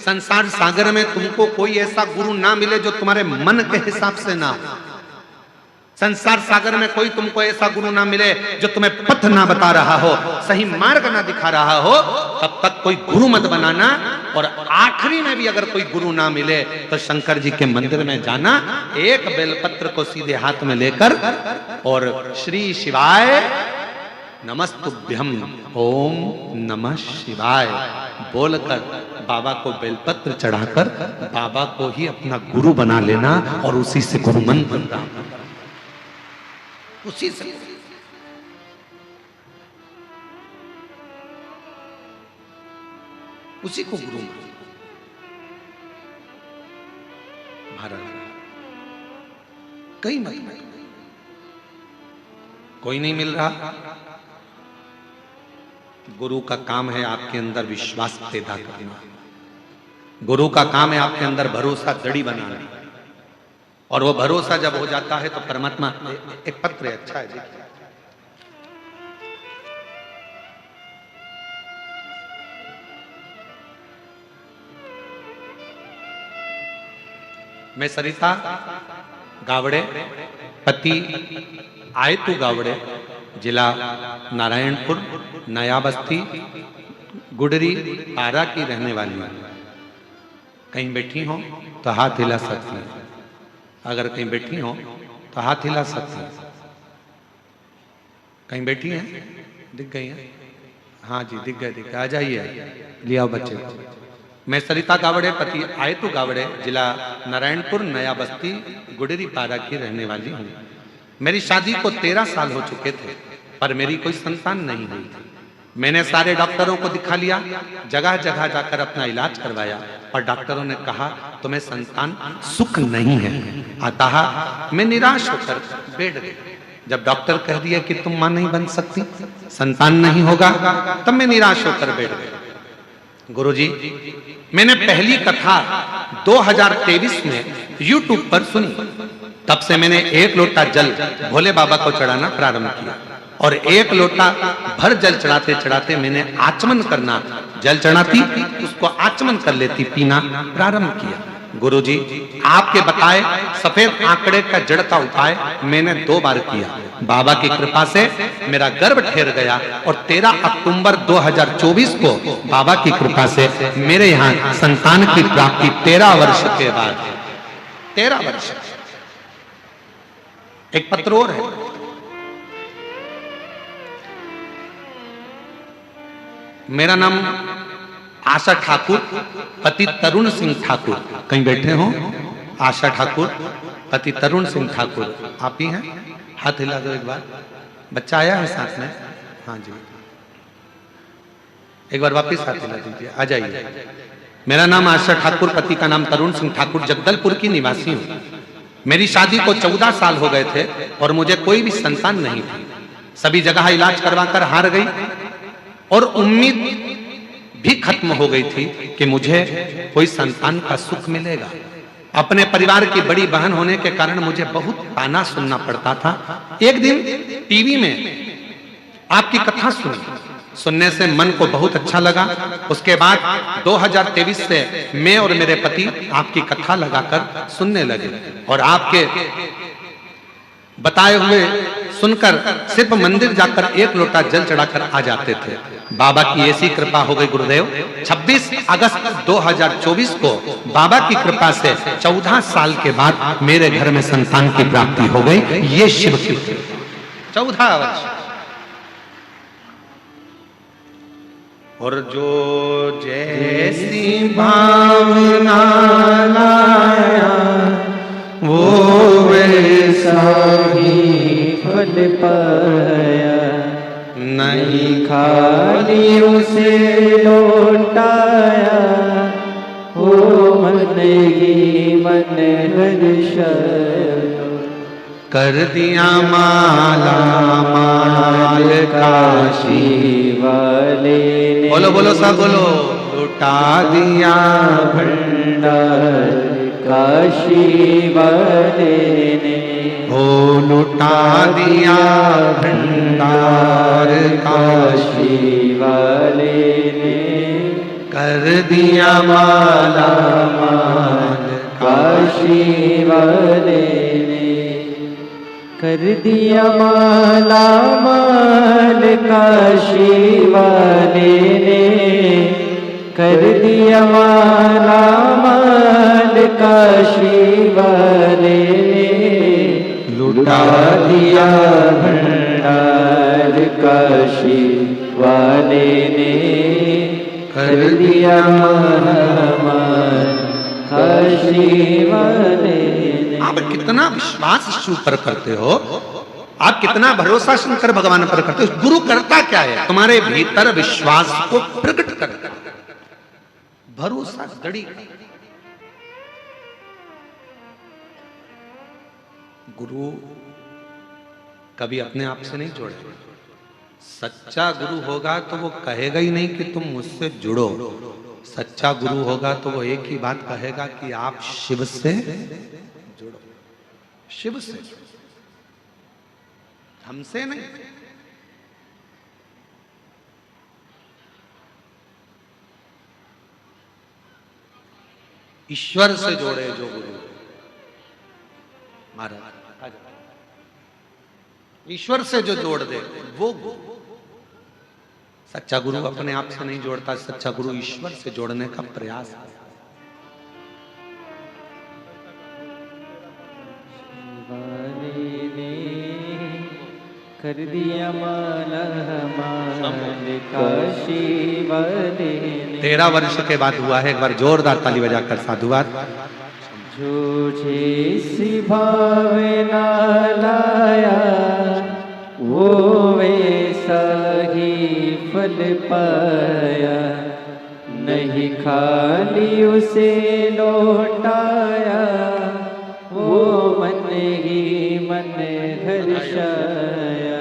संसार सागर में तुमको कोई ऐसा गुरु ना मिले जो तुम्हारे मन के हिसाब से ना हो, संसार सागर में कोई तुमको ऐसा गुरु ना मिले जो तुम्हें पथ ना बता रहा हो, सही मार्ग ना दिखा रहा हो, तब तक कोई गुरु मत बनाना। और आखिरी में भी अगर कोई गुरु ना मिले तो शंकर जी के मंदिर में जाना, एक बेलपत्र को सीधे हाथ में लेकर और श्री शिवाय नमस्तुभ्यम ओम नमः शिवाय बोलकर बाबा को बेलपत्र चढ़ाकर बाबा को ही अपना गुरु बना लेना और उसी से गुरु मंत्र बन, उसी से। उसी को गुरु महाराज कई मत कोई नहीं मिल रहा। गुरु का काम है आपके अंदर विश्वास पैदा करना। गुरु का काम है आपके अंदर भरोसा जड़ी बनाना। और वो भरोसा जब हो जाता है तो परमात्मा, एक पत्र है, अच्छा है जी। मैं सरिता गावड़े, पति आयतु गावड़े, जिला नारायणपुर, नया बस्ती, गुडरी पारा की रहने वाली हूं। कहीं बैठी हो तो हाथ हिला सकती हैं। अगर कहीं बैठी हो तो हाथ हिला सकती हैं। कहीं बैठी हैं? दिख गई हैं? हाँ जी, दिख गए, आ जाइए, ले आओ बच्चे को। मैं सरिता गावड़े, पति आयतु गावड़े, जिला नारायणपुर, नया बस्ती, गुडरी पारा की रहने वाली हूँ। मेरी शादी को 13 साल हो चुके थे, पर मेरी कोई संतान नहीं हुई थी। मैंने सारे डॉक्टरों को दिखा लिया, जगह जगह जाकर अपना इलाज करवाया, पर डॉक्टरों ने कहा तुम्हें संतान सुख नहीं है। अतः मैं निराश होकर बैठ गई। जब डॉक्टर कह दिया कि तुम मां नहीं बन सकती, संतान नहीं होगा, तब मैं निराश होकर बैठ गई। गुरुजी, मैंने पहली कथा 2023 में YouTube पर सुनी। तब से मैंने 1 लोटा जल भोले बाबा को चढ़ाना प्रारंभ किया और 1 लोटा भर जल चढ़ाते चढ़ाते मैंने आचमन करना, जल चढ़ाती उसको आचमन कर लेती, पीना प्रारंभ किया। गुरुजी, आपके बताए सफेद आंकड़े का जड़ का उपाय मैंने 2 बार किया। बाबा की कृपा से मेरा गर्भ ठहर गया और 13 अक्टूबर 2024 को बाबा की कृपा से मेरे यहाँ संतान की प्राप्ति 13 वर्ष के बाद। 13 वर्ष। एक पत्र और है। मेरा नाम आशा ठाकुर, पति तरुण सिंह ठाकुर। कहीं बैठे हो? आशा ठाकुर, पति तरुण सिंह ठाकुर। आप ही हैं? हाथ हिला दो एक बार। बच्चा आया है साथ में? हाँ जी, एक बार वापस हाथ हिला दीजिए, आ जाइए। मेरा नाम आशा ठाकुर, पति का नाम तरुण सिंह ठाकुर, जगदलपुर की निवासी हूँ। मेरी शादी को 14 साल हो गए थे और मुझे कोई भी संतान नहीं थी। सभी जगह इलाज करवाकर हार गई और उम्मीद भी खत्म हो गई थी कि मुझे कोई संतान का सुख मिलेगा। अपने परिवार की बड़ी बहन होने के कारण मुझे बहुत ताना सुनना पड़ता था। एक दिन टीवी में आपकी कथा सुनने से मन को बहुत अच्छा लगा। उसके बाद 2023 से मैं और मेरे पति आपकी कथा लगाकर सुनने लगे और आपके बताए हुए सुनकर सिर्फ मंदिर जाकर 1 लोटा जल चढ़ाकर आ जाते थे। बाबा की ऐसी कृपा हो गई गुरुदेव, 26 अगस्त 2024 को बाबा की कृपा से 14 साल के बाद मेरे घर में संतान की प्राप्ति हो गई। ये शिव की 14 वर्ष। और जो जैसी भावना लाया वो वैसा ही फल पाया, नहीं खाली उसे लौटाया, हो मन ही मन हर्ष कर दिया माला माल काशी वाले ने। बोलो बोलो सब बोलो। लुटा दिया भंडार काशी वाले ने, हो लुटा दिया भंडार काशी वाले ने, कर दिया माला माल काशी वाले ने, कर दिया माला माल काशी वाले ने, कर दिया माला माल काशी वाले ने, लुटा दिया भंडार काशी वाले ने, कर दिया माला माल काशी वाले ने। आप कितना विश्वास शिव पर करते हो, आप कितना भरोसा शंकर भगवान पर करते हो। गुरु करता क्या है? तुम्हारे भीतर विश्वास को प्रकट करता है, भरोसा जड़ी। गुरु कभी अपने आप से नहीं जोड़े। सच्चा गुरु होगा तो वो कहेगा ही नहीं कि तुम मुझसे जुड़ो। सच्चा गुरु होगा तो वो एक ही बात कहेगा कि आप शिव से जुड़ो, शिव से, हमसे नहीं। ईश्वर से जोड़े जो गुरु महाराज, ईश्वर से जो जोड़ दे वो गुरु। सच्चा गुरु अपने आप से नहीं जोड़ता, सच्चा गुरु ईश्वर से जोड़ने का प्रयास है। कर दिया माला माल काशी वाले ने। 13 वर्ष के बाद हुआ है। एक बार जोरदार ताली बजाकर साधुवाद। जो जैसी भावना लाया वो वैसा ही फल पाया, नहीं खाली उसे लौटाया, वो मन ही मन हर्षाया।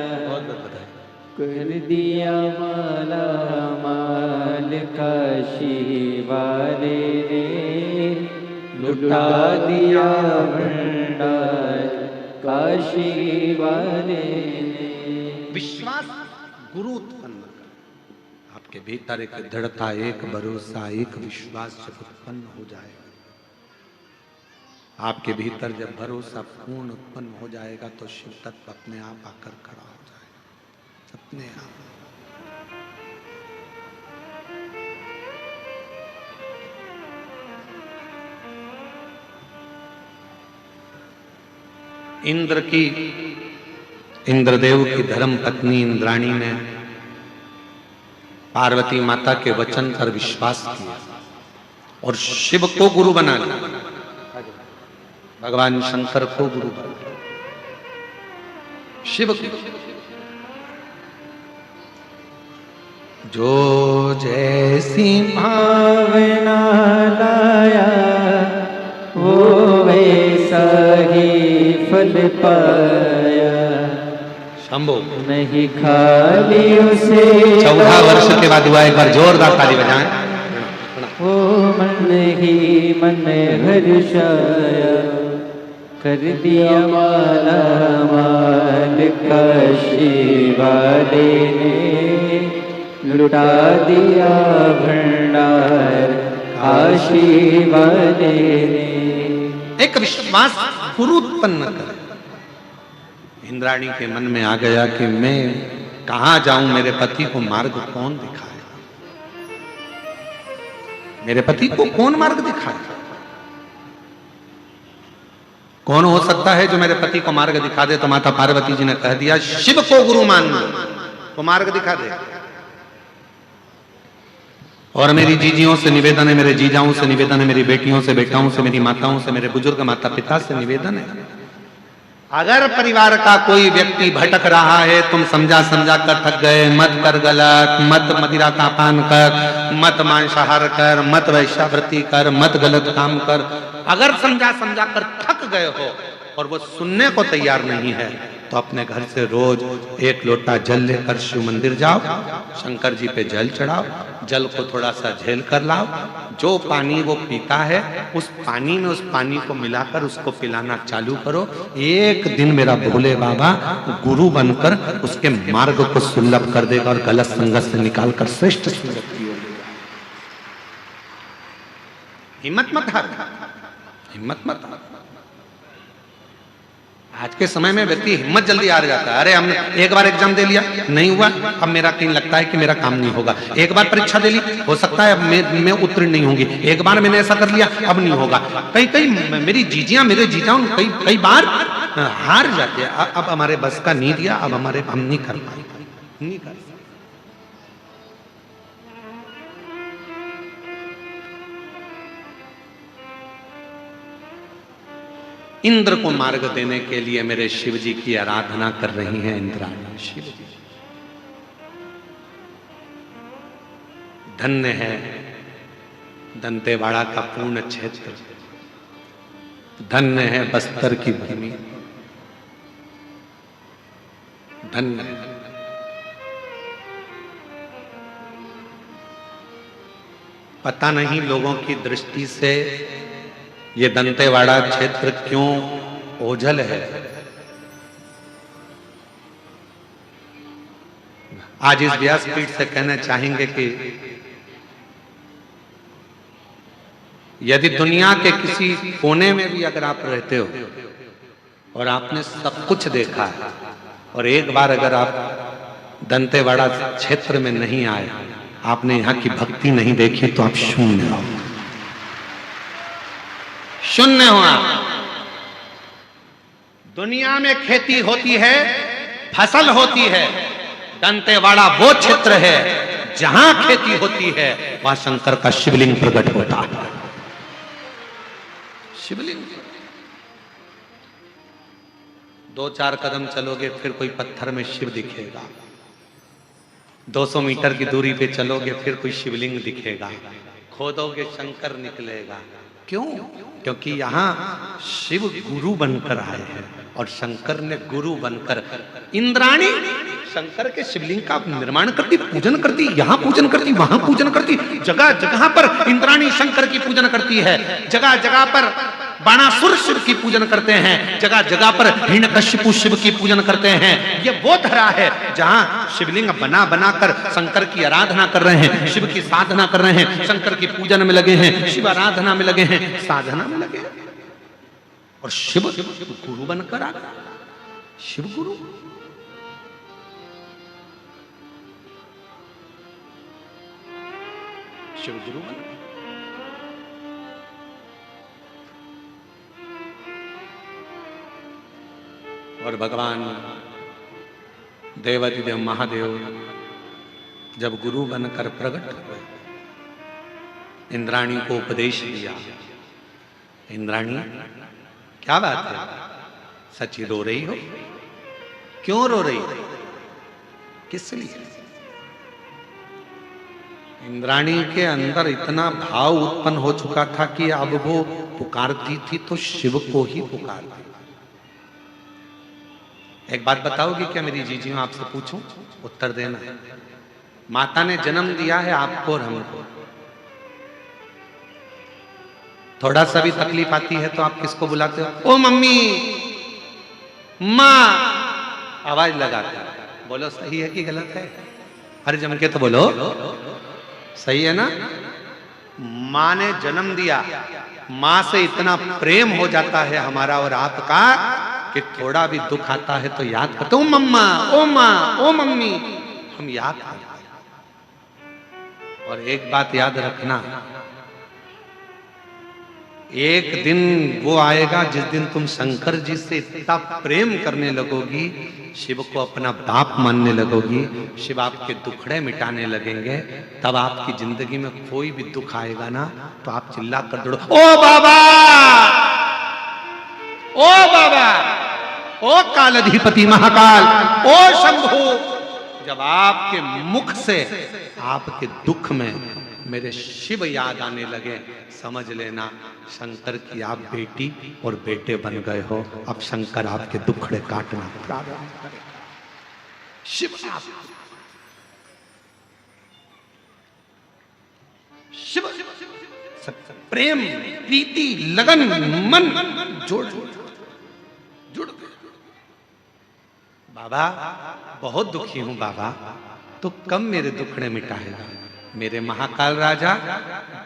कर दिया माला माल काशी वाले ने, लुटा दिया भंडार काशी वाले ने। विश्वास गुरु उत्पन्न कर। आपके भीतर एक दृढ़ता, एक भरोसा, एक विश्वास जब उत्पन्न हो जाए, आपके भीतर जब भरोसा पूर्ण उत्पन्न हो जाएगा तो शिव तत्व अपने आप आकर खड़ा हो जाएगा, अपने आप। इंद्रदेव की धर्म पत्नी इंद्राणी ने पार्वती माता के वचन पर विश्वास किया और शिव को गुरु बना लिया। भगवान शंकर को गुरु बना, शिव को। जो जैसी भावना लाया वो वैसा ही फल पाया, शंभो। नहीं खाली उसे 14 वर्ष के बाद हुआ। एक बार जोरदार ताली बजाएं। वो मन ही मन हर्षाया, कर दिया माला माल काशी वाले ने, लुटा दिया भंडार काशी वाले ने। एक विश्वास गुरु उत्पन्न कर। इंद्राणी के मन में आ गया कि मैं कहां जाऊं, मेरे पति को मार्ग कौन दिखाएगा, मेरे पति को कौन मार्ग दिखाएगा। कौन हो सकता है जो मेरे पति को मार्ग दिखा दे? तो माता पार्वती जी ने कह दिया शिव को गुरु मान लो तो मार्ग दिखा दे। और मेरी जीजियों से निवेदन है, मेरे जीजाओं से निवेदन है, मेरी बेटियों से, बेटाओं से, मेरी माताओं से, मेरे बुजुर्ग माता पिता से निवेदन है, अगर परिवार का कोई व्यक्ति भटक रहा है, तुम समझा समझा कर थक गए, मत कर गलत, मत मदिरा का पान कर, मत मांसाहार कर, मत वैश्यावृत्ति कर, मत गलत काम कर। अगर समझा समझा कर थक गए हो और वो सुनने को तैयार नहीं है, तो अपने घर से रोज 1 लोटा जल लेकर शिव मंदिर जाओ, शंकर जी पे जल चढ़ाओ, जल को थोड़ा सा झेल कर लाओ। जो पानी वो पीता है उस पानी में उस पानी को मिलाकर उसको पिलाना चालू करो। एक दिन मेरा भोले बाबा गुरु बनकर उसके मार्ग को सुलभ कर देगा और गलत संगत से निकालकर श्रेष्ठ संगत की ओर ले जाएगा। हिम्मत मत हार, हिम्मत मत हार। आज के समय में व्यक्ति हिम्मत जल्दी हार जाता है। अरे हमने एक बार एग्जाम दे लिया, नहीं हुआ, अब मेरा कहीं लगता है कि मेरा काम नहीं होगा। एक बार परीक्षा दे ली, हो सकता है अब मैं उत्तीर्ण नहीं होंगी। एक बार मैंने ऐसा कर लिया, अब नहीं होगा। कई मेरी जीजियां, मेरे जीजाओं कई बार हार जाते हैं। अब हमारे बस का नहीं दिया, अब हम नहीं कर पाए, नहीं कर। इंद्र को मार्ग देने के लिए मेरे शिव जी की आराधना कर रही हैं इंद्राणी। शिव जी धन्य है दंतेवाड़ा का पूर्ण क्षेत्र, धन्य है बस्तर की भूमि, धन्य। पता नहीं लोगों की दृष्टि से ये दंतेवाड़ा क्षेत्र क्यों ओझल है। आज इस व्यासपीठ से कहना चाहेंगे कि यदि दुनिया के किसी कोने में भी अगर आप रहते हो और आपने सब कुछ देखा है और एक बार अगर आप दंतेवाड़ा क्षेत्र में नहीं आए, आपने यहां की भक्ति नहीं देखी, तो आप शून्य हो, शून्य हो आप। दुनिया में खेती होती है, फसल होती है, दंतेवाड़ा वो क्षेत्र है जहां खेती होती है, वहां शंकर का शिवलिंग प्रकट होता है। शिवलिंग 2-4 कदम चलोगे फिर कोई पत्थर में शिव दिखेगा, 200 मीटर की दूरी पे चलोगे फिर कोई शिवलिंग दिखेगा, खोदोगे शंकर निकलेगा। क्यों? क्योंकि यहां शिव गुरु बनकर आए हैं और शंकर ने गुरु बनकर, इंद्राणी शंकर के शिवलिंग का निर्माण करती, पूजन करती, यहां पूजन करती, वहां पूजन करती, जगह जगह पर इंद्राणी शंकर की पूजन करती है, जगह जगह पर बाणासुर शिव की पूजन करते हैं, जगह जगह पर हिरण्यकशिपु शिव की पूजन करते हैं। ये वो धरा है जहां शिवलिंग बना बनाकर शंकर की आराधना कर रहे हैं, शिव की साधना कर रहे हैं, शंकर की पूजन में लगे हैं, शिव आराधना में लगे हैं, साधना में लगे हैं। और शिव गुरु बनकर आ गया, शिव गुरु। शिव गुरु बन। और भगवान देवाधिदेव महादेव जब गुरु बनकर प्रकट हुए, इंद्राणी को उपदेश दिया। इंद्राणी क्या बात है, सच्ची रो रही हो? क्यों रो रही हो? किस लिए? इंद्राणी के अंदर इतना भाव उत्पन्न हो चुका था कि अब वो पुकारती थी तो शिव को ही पुकारती। एक बात बताओगी क्या मेरी जीजी, मैं आपसे पूछूं, उत्तर देना। माता ने जन्म दिया है आपको और हमको, थोड़ा सा भी तकलीफ आती है तो आप किसको बुलाते हो? ओ मम्मी, माँ, आवाज लगाते हो। बोलो सही है कि गलत है? अरे जम के तो बोलो, सही है ना? माँ ने जन्म दिया, माँ से इतना प्रेम हो जाता है हमारा और आपका कि थोड़ा भी दुख आता है तो याद करते हो, मम्मा, ओ माँ, ओ मम्मी, हम याद करते हैं। और एक बात याद रखना, एक दिन वो आएगा जिस दिन तुम शंकर जी से इतना प्रेम करने लगोगी, शिव को अपना बाप मानने लगोगी, शिव आपके दुखड़े मिटाने लगेंगे, तब आपकी जिंदगी में कोई भी दुख आएगा ना तो आप चिल्ला कर दौड़ो, ओ बाबा, ओ बाबा, ओ कालाधिपति महाकाल, ओ शंभु। जब आपके मुख से आपके दुख में मेरे शिव याद आने लगे, समझ लेना शंकर की आप बेटी और बेटे बन गए हो। अब शंकर आपके दुखड़े काटना प्रारंभ करेगा। शिव शिव प्रेम, प्रीति, लगन, मन जोड़ जुड़ गए। बाबा बहुत दुखी हूं बाबा, तो कब मेरे दुखड़े मिटाएगा? मेरे महाकाल राजा,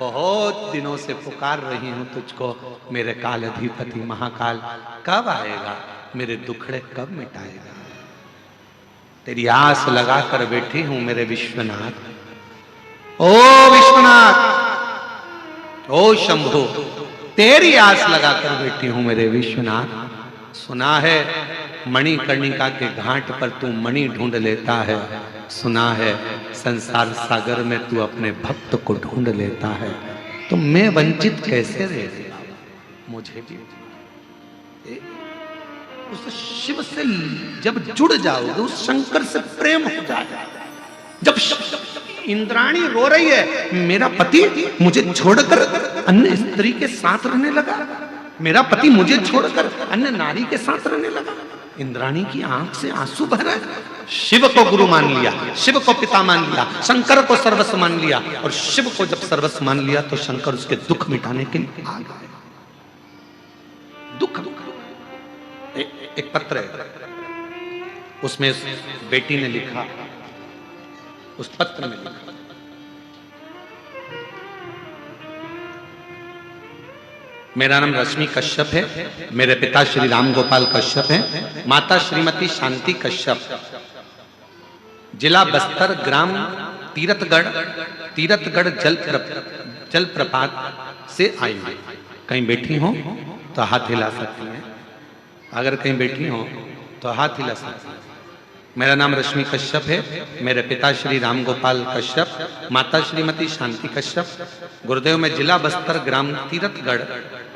बहुत दिनों से पुकार रही हूं तुझको, मेरे काल अधिपति महाकाल, कब आएगा? मेरे दुखड़े कब मिटाएगा? तेरी आस लगाकर बैठी हूं मेरे विश्वनाथ। ओ विश्वनाथ, ओ शंभु, तेरी आस लगाकर बैठी हूं मेरे विश्वनाथ। सुना है मणिकर्णिका के घाट पर तू मणि ढूंढ लेता है, सुना है संसार सागर में तू अपने भक्त को ढूंढ लेता है, तो मैं वंचित कैसे रह गया? मुझे भी उस शिव से जब जुड़ जाओगे, उस शंकर से प्रेम हो जाएगा। जब इंद्राणी रो रही है, मेरा पति मुझे छोड़कर अन्य स्त्री के साथ रहने लगा, मेरा पति मुझे छोड़कर अन्य नारी के साथ रहने लगा, इंद्राणी की आंख से आंसू बह रहे हैं। शिव को गुरु मान लिया, शिव को पिता मान लिया, शंकर को सर्वस्व मान लिया, और शिव को जब सर्वस्व मान लिया तो शंकर उसके दुख मिटाने के लिए आ गए। दुख एक पत्र है, उसमें उस बेटी ने लिखा, उस पत्र में लिखा, मेरा नाम रश्मि कश्यप है, मेरे पिता श्री राम गोपाल कश्यप हैं, माता श्रीमती शांति कश्यप, जिला बस्तर, ग्राम तीरथगढ़ जल प्रपात से आई हुई। कहीं बैठी हो तो हाथ हिला सकती हैं, अगर कहीं बैठी हो तो हाथ हिला सकती हैं। मेरा नाम रश्मि कश्यप है, मेरे पिता श्री राम गोपाल कश्यप, माता श्रीमती शांति कश्यप, गुरुदेव में जिला बस्तर, ग्राम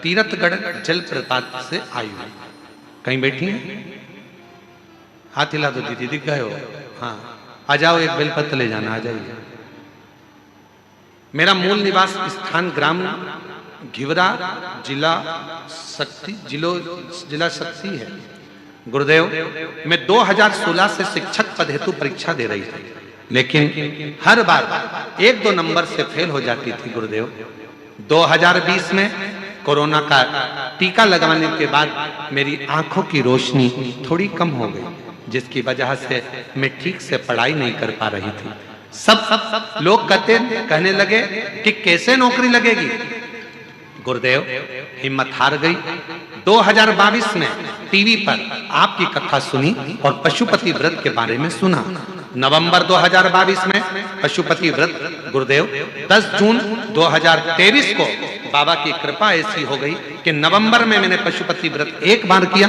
तीरथगढ़ जल प्रपात से आई हुई। कहीं बैठी हैं? हाथ हिला दो दीदी, दिख गए हो? हाँ, आ जाओ, एक बेलपत्र ले जाना, आ जाइए। मेरा मूल निवास स्थान ग्राम घिवरा, जिला शक्ति है। गुरुदेव, मैं 2016 से शिक्षक पद हेतु परीक्षा दे रही थी, लेकिन हर बार 1-2 नंबर से फेल हो जाती थी। गुरुदेव, 2020 में कोरोना का टीका लगवाने के बाद मेरी आंखों की रोशनी थोड़ी कम हो गई, जिसकी वजह से मैं ठीक से पढ़ाई नहीं कर पा रही थी। सब लोग कहने लगे कि कैसे नौकरी लगेगी। गुरुदेव, हिम्मत हार गई। 2022 में टीवी पर आपकी कथा सुनी और पशुपति व्रत के बारे में सुना। नवंबर 2022 में पशुपति व्रत, गुरुदेव 10 जून 2023 को बाबा की कृपा ऐसी हो गई कि नवंबर में मैंने पशुपति व्रत एक बार किया,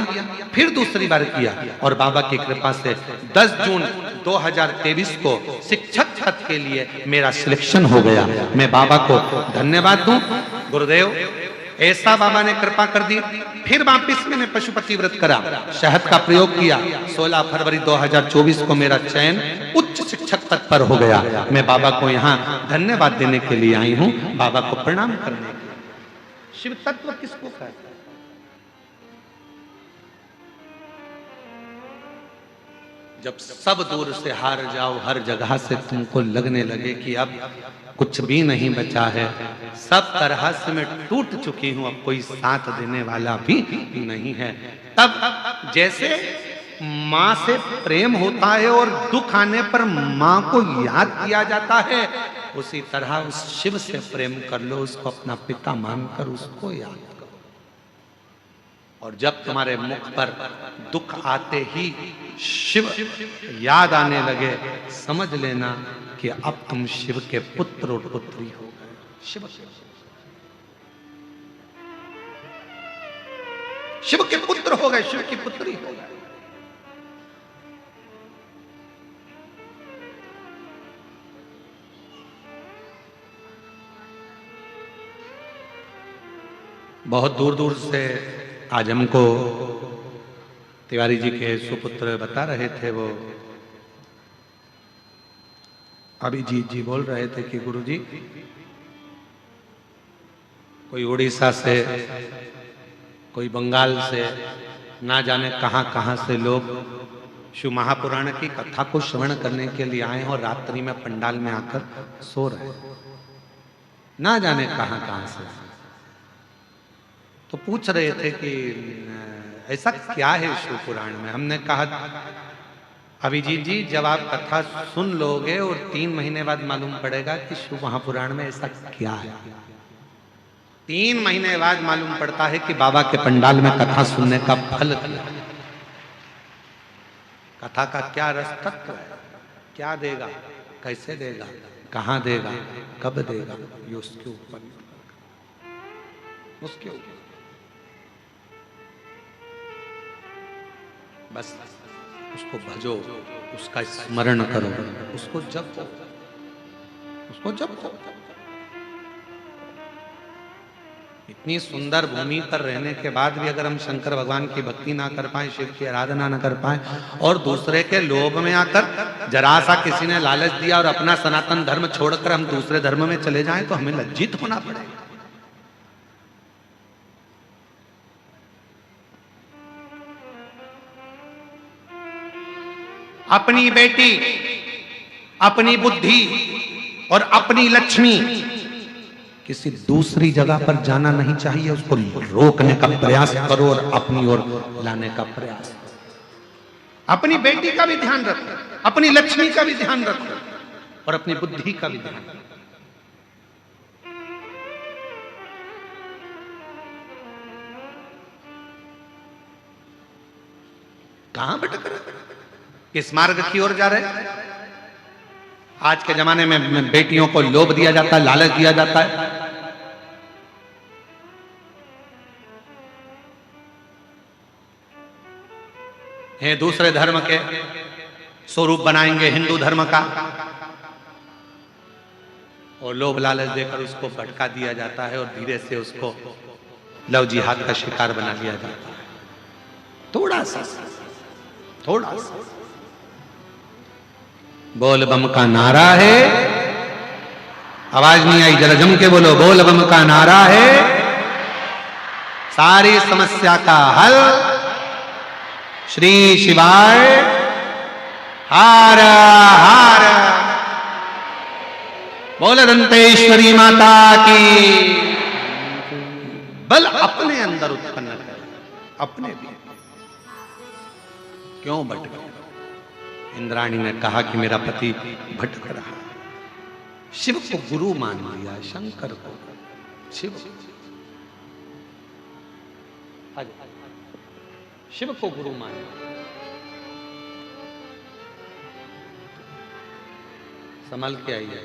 फिर दूसरी बार किया, और बाबा की कृपा से 10 जून 2023 को शिक्षक पद के लिए मेरा सिलेक्शन हो गया। मैं बाबा को धन्यवाद दूं। गुरुदेव, ऐसा बाबा ने कृपा कर दी। फिर वापिस मैंने पशुपति व्रत करा, शहद का प्रयोग किया। 16 फरवरी 2024 को मेरा चयन उच्च शिक्षक पद पर हो गया। मैं बाबा को यहाँ धन्यवाद देने के लिए आई हूँ, बाबा को प्रणाम करने के लिए। शिव तत्व किसको कहते हैं? जब सब दूर से हार जाओ, हर जगह से तुमको लगने लगे कि अब कुछ भी नहीं बचा है, सब तरह से मैं टूट चुकी हूं, अब कोई साथ देने वाला भी नहीं है, तब जैसे माँ से प्रेम होता है और दुख आने पर माँ को याद किया जाता है, उसी तरह उस शिव से प्रेम कर लो, उसको अपना पिता मानकर उसको याद करो। और जब तुम्हारे मुख पर दुख आते ही शिव याद आने लगे, समझ लेना कि अब तुम शिव के पुत्र और पुत्री हो गए। शिव के पुत्र हो गए, शिव की पुत्री हो गए। बहुत दूर दूर से आज हमको तिवारी जी के सुपुत्र बता रहे थे, वो अभिजीत जी बोल रहे थे कि गुरुजी, कोई उड़ीसा से, कोई बंगाल से, ना जाने कहां कहां से लोग शिव महापुराण की कथा को श्रवण करने के लिए आए और रात्रि में पंडाल में आकर सो रहे, ना जाने कहां कहां से। तो पूछ रहे थे कि ऐसा क्या है शिव पुराण में। हमने कहा, अभिजीत जी, जब आप कथा सुन लोगे और 3 महीने बाद मालूम पड़ेगा कि शिव महापुराण में ऐसा क्या है। 3 महीने बाद मालूम पड़ता है कि बाबा के पंडाल में कथा सुनने का फल क्या है, कथा का क्या रस तत्व है, क्या देगा, कैसे देगा, कहां देगा, कब देगा, ये उसके ऊपर, उसके ऊपर बस उसको भजो, उसका स्मरण करो, उसको जपो, उसको जपो। इतनी सुंदर भूमि पर रहने के बाद भी अगर हम शंकर भगवान की भक्ति ना कर पाए, शिव की आराधना ना कर पाए, और दूसरे के लोभ में आकर जरा सा किसी ने लालच दिया और अपना सनातन धर्म छोड़कर हम दूसरे धर्म में चले जाएं, तो हमें लज्जित होना पड़ेगा। अपनी बेटी, अपनी बुद्धि और अपनी लक्ष्मी किसी दूसरी जगह पर जाना नहीं चाहिए। उसको रोकने का प्रयास करो और अपनी ओर लाने का प्रयास। अपनी बेटी का भी ध्यान रखो, अपनी लक्ष्मी का भी ध्यान रखो और अपनी बुद्धि का भी ध्यान रखो। कहां भटक रहे, किस मार्ग की ओर जा रहे? आज के जमाने में बेटियों को लोभ दिया जाता है, लालच दिया जाता है। है दूसरे धर्म के स्वरूप बनाएंगे हिंदू धर्म का, और लोभ लालच देकर उसको भटका दिया जाता है और धीरे से उसको लव जिहाद का शिकार बना लिया जाता है। थोड़ा सा बोल बम का नारा है, आवाज नहीं आई, जरा जम के बोलो, बोल बम का नारा है, सारी समस्या का हल श्री शिवाय हार हार। बोल दंतेश्वरी माता की। बल अपने अंदर उत्पन्न कर, अपने भी क्यों भटक? इंद्राणी ने कहा कि मेरा पति भटक रहा। शिव को गुरु मान लिया, शंकर को शिव को गुरु मान लिया। संभल के आइए।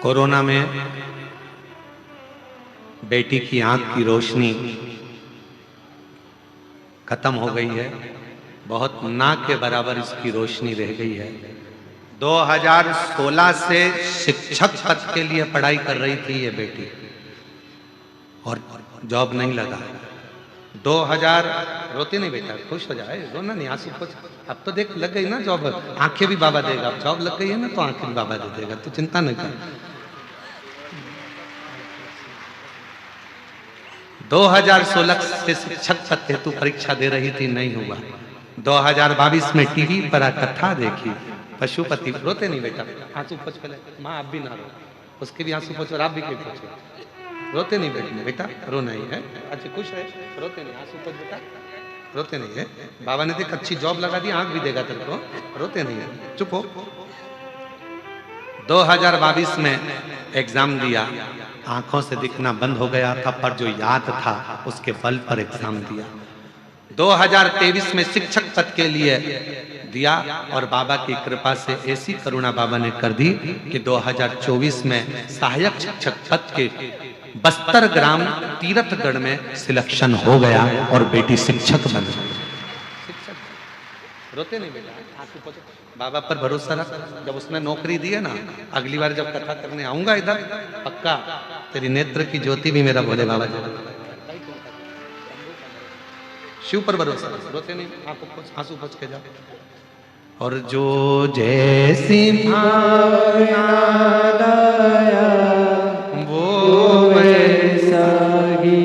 कोरोना में बेटी की आंख की रोशनी खत्म हो गई है, बहुत ना के बराबर इसकी रोशनी रह गई है। 2016 से शिक्षक पद के लिए पढ़ाई कर रही थी ये बेटी और जॉब नहीं लगा। 2000 रोते नहीं बेटा, खुश हो जाए, रोना नहीं, आंसू कुछ। अब तो देख लग गई ना जॉब, आंखें भी बाबा देगा। अब जॉब लग गई है ना तो आंखें भी बाबा दे देगा, तो चिंता नहीं कर। 2016 से शिक्षक पद हेतु परीक्षा दे रही थी, नहीं हुआ। 2022 में टीवी पर कथा देखी, पशुपति। रोते नहीं बेटा, आंसू पोंछ पहले, माँ आप भी ना रो, उसके भी आंसू पोंछ और आप भी क्यों पोंछो? रोते नहीं बेटे, बेटा रो नहीं है, अच्छा खुश है, रोते नहीं, आंसू पोंछ बेटा, रोते नहीं है। बाबा ने देख अच्छी जॉब लगा दी, आंख भी देगा तेरे को, रोते नहीं है, चुप हो। 2022 में एग्जाम दिया, आंखों से दिखना बंद हो गया था, पर जो याद था उसके बल पर एग्जाम दिया। 2023 में शिक्षक पद के लिए दिया और बाबा की कृपा से ऐसी करुणा बाबा ने कर दी कि 2024 में सहायक शिक्षक पद के बस्तर ग्राम तीर्थगढ़ में सिलेक्शन हो गया और बेटी शिक्षक बन गई। रोते नहीं बेटा, बाबा पर भरोसा रख। जब उसने नौकरी दी है ना, अगली बार जब कथा करने आऊंगा इधर, पक्का तेरी नेत्र की ज्योति भी मेरा भोले बाबा जी। शिव पर भरोसा, रोते नहीं, आंसू पोंछ के जाओ। और जो जैसी भावना लाया वो वैसा ही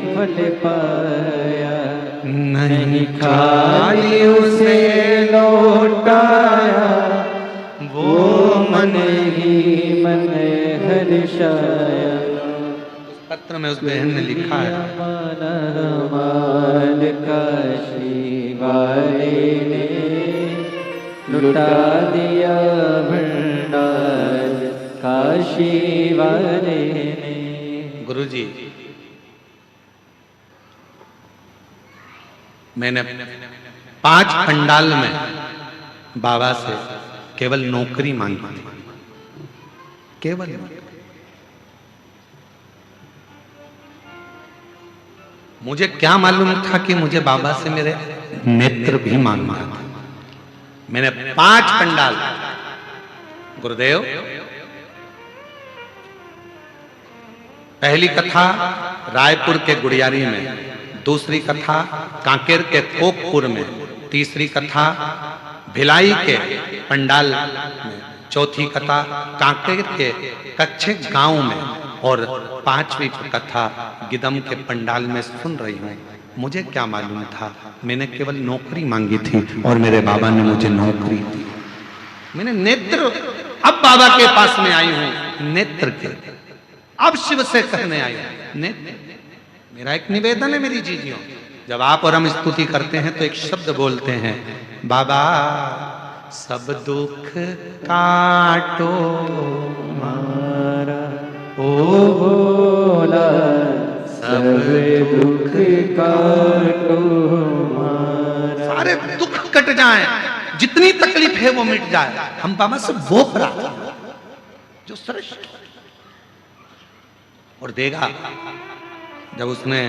फल पाया, नहीं खाली उसे लौटाया, वो मन ही मन हर्षाया। पत्र में उस बहन ने लिखा है, काशी वाले ने लुटा दिया भंडार, काशी वाले ने। गुरुजी, मैंने 5 पंडाल में बाबा से केवल नौकरी मांगी थी, केवल। मुझे क्या मालूम था कि मुझे बाबा से मेरे नेत्र भी मांगना था। मैंने 5 पंडाल, गुरुदेव, पहली कथा रायपुर के गुड़ियारी में, दूसरी कथा कांकेर के कोकपुर में, तीसरी कथा भिलाई के पंडाल में, चौथी कथा कांकेर के कच्चे गांव में और 5वीं कथा गिदम के पंडाल में सुन रही हूं। मुझे क्या मालूम था, मैंने केवल नौकरी मांगी थी और मेरे बाबा ने मुझे नौकरी दी। मैंने नेत्र, अब बाबा के पास में आई हूं नेत्र के, अब शिव से कहने आई हूं नेत्र। मेरा एक निवेदन है मेरी जीजियों, जब आप और हम स्तुति करते हैं तो एक शब्द बोलते हैं, बाबा सब दुख काटो मारा ओ भोला, सब दुख काटो मारा। सारे दुख कट जाएं, जितनी तकलीफ है वो मिट जाए। हम बाबा से वो प्रार्थना जो श्रेष्ठ और देगा। जब उसने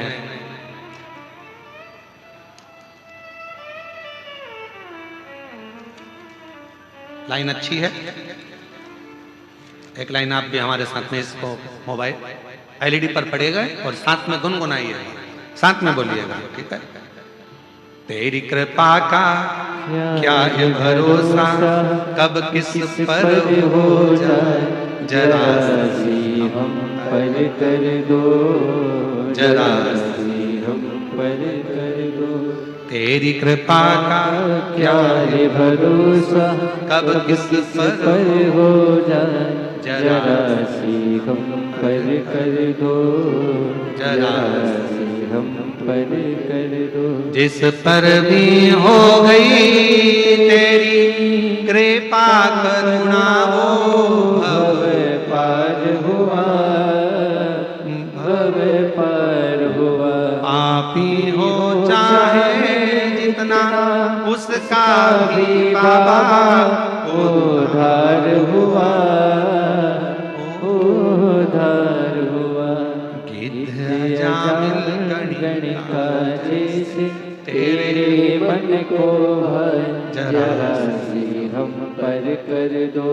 लाइन अच्छी है, एक लाइन आप भी हमारे साथ में इसको मोबाइल एलईडी पर पड़ेगा और साथ में गुनगुनाइएगा, साथ में बोलिएगा, ठीक है। तेरी कृपा का क्या है भरोसा, कब किस पर हो जाए, जरा सी हम पर कर दो, जरा सी हम पर कर दो। तेरी कृपा का क्या है भरोसा, कब किस पर हो जाए, जरा सी हम पर कर दो, जरा सी हम पर कर दो। जिस पर भी हो गई तेरी कृपा करुणा, वो भव पार हुआ, भव पार हुआ। आप ही हो चाहे जितना उसका भी बाबा उधार हुआ, उधार हुआ। जामिल गणिका जैसे तेरे मन को भाए, जरा सी हम पर कर दो,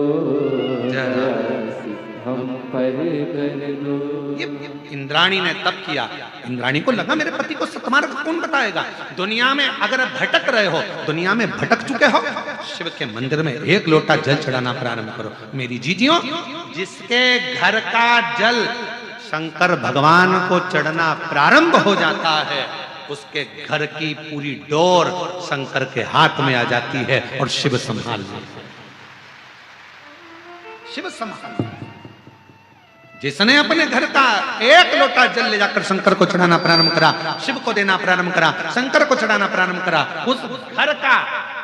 जरा सी हम पर कर दो। ये इंद्राणी ने तब किया। इंद्राणी को लगा मेरे पति को सतमार्ग कौन बताएगा। दुनिया में अगर भटक रहे हो, दुनिया में भटक चुके हो, शिव के मंदिर में एक लोटा जल चढ़ाना प्रारंभ करो। मेरी जीजियों, जिसके घर का जल शंकर भगवान को चढ़ना प्रारंभ हो जाता है, उसके घर की पूरी डोर शंकर के हाथ में आ जाती है और शिव संभाल लेते हैं। शिव संभाल। जिसने अपने घर का एक लोटा जल ले जाकर शंकर को चढ़ाना प्रारंभ करा, शिव को देना प्रारंभ करा, शंकर को चढ़ाना प्रारंभ करा, उस घर का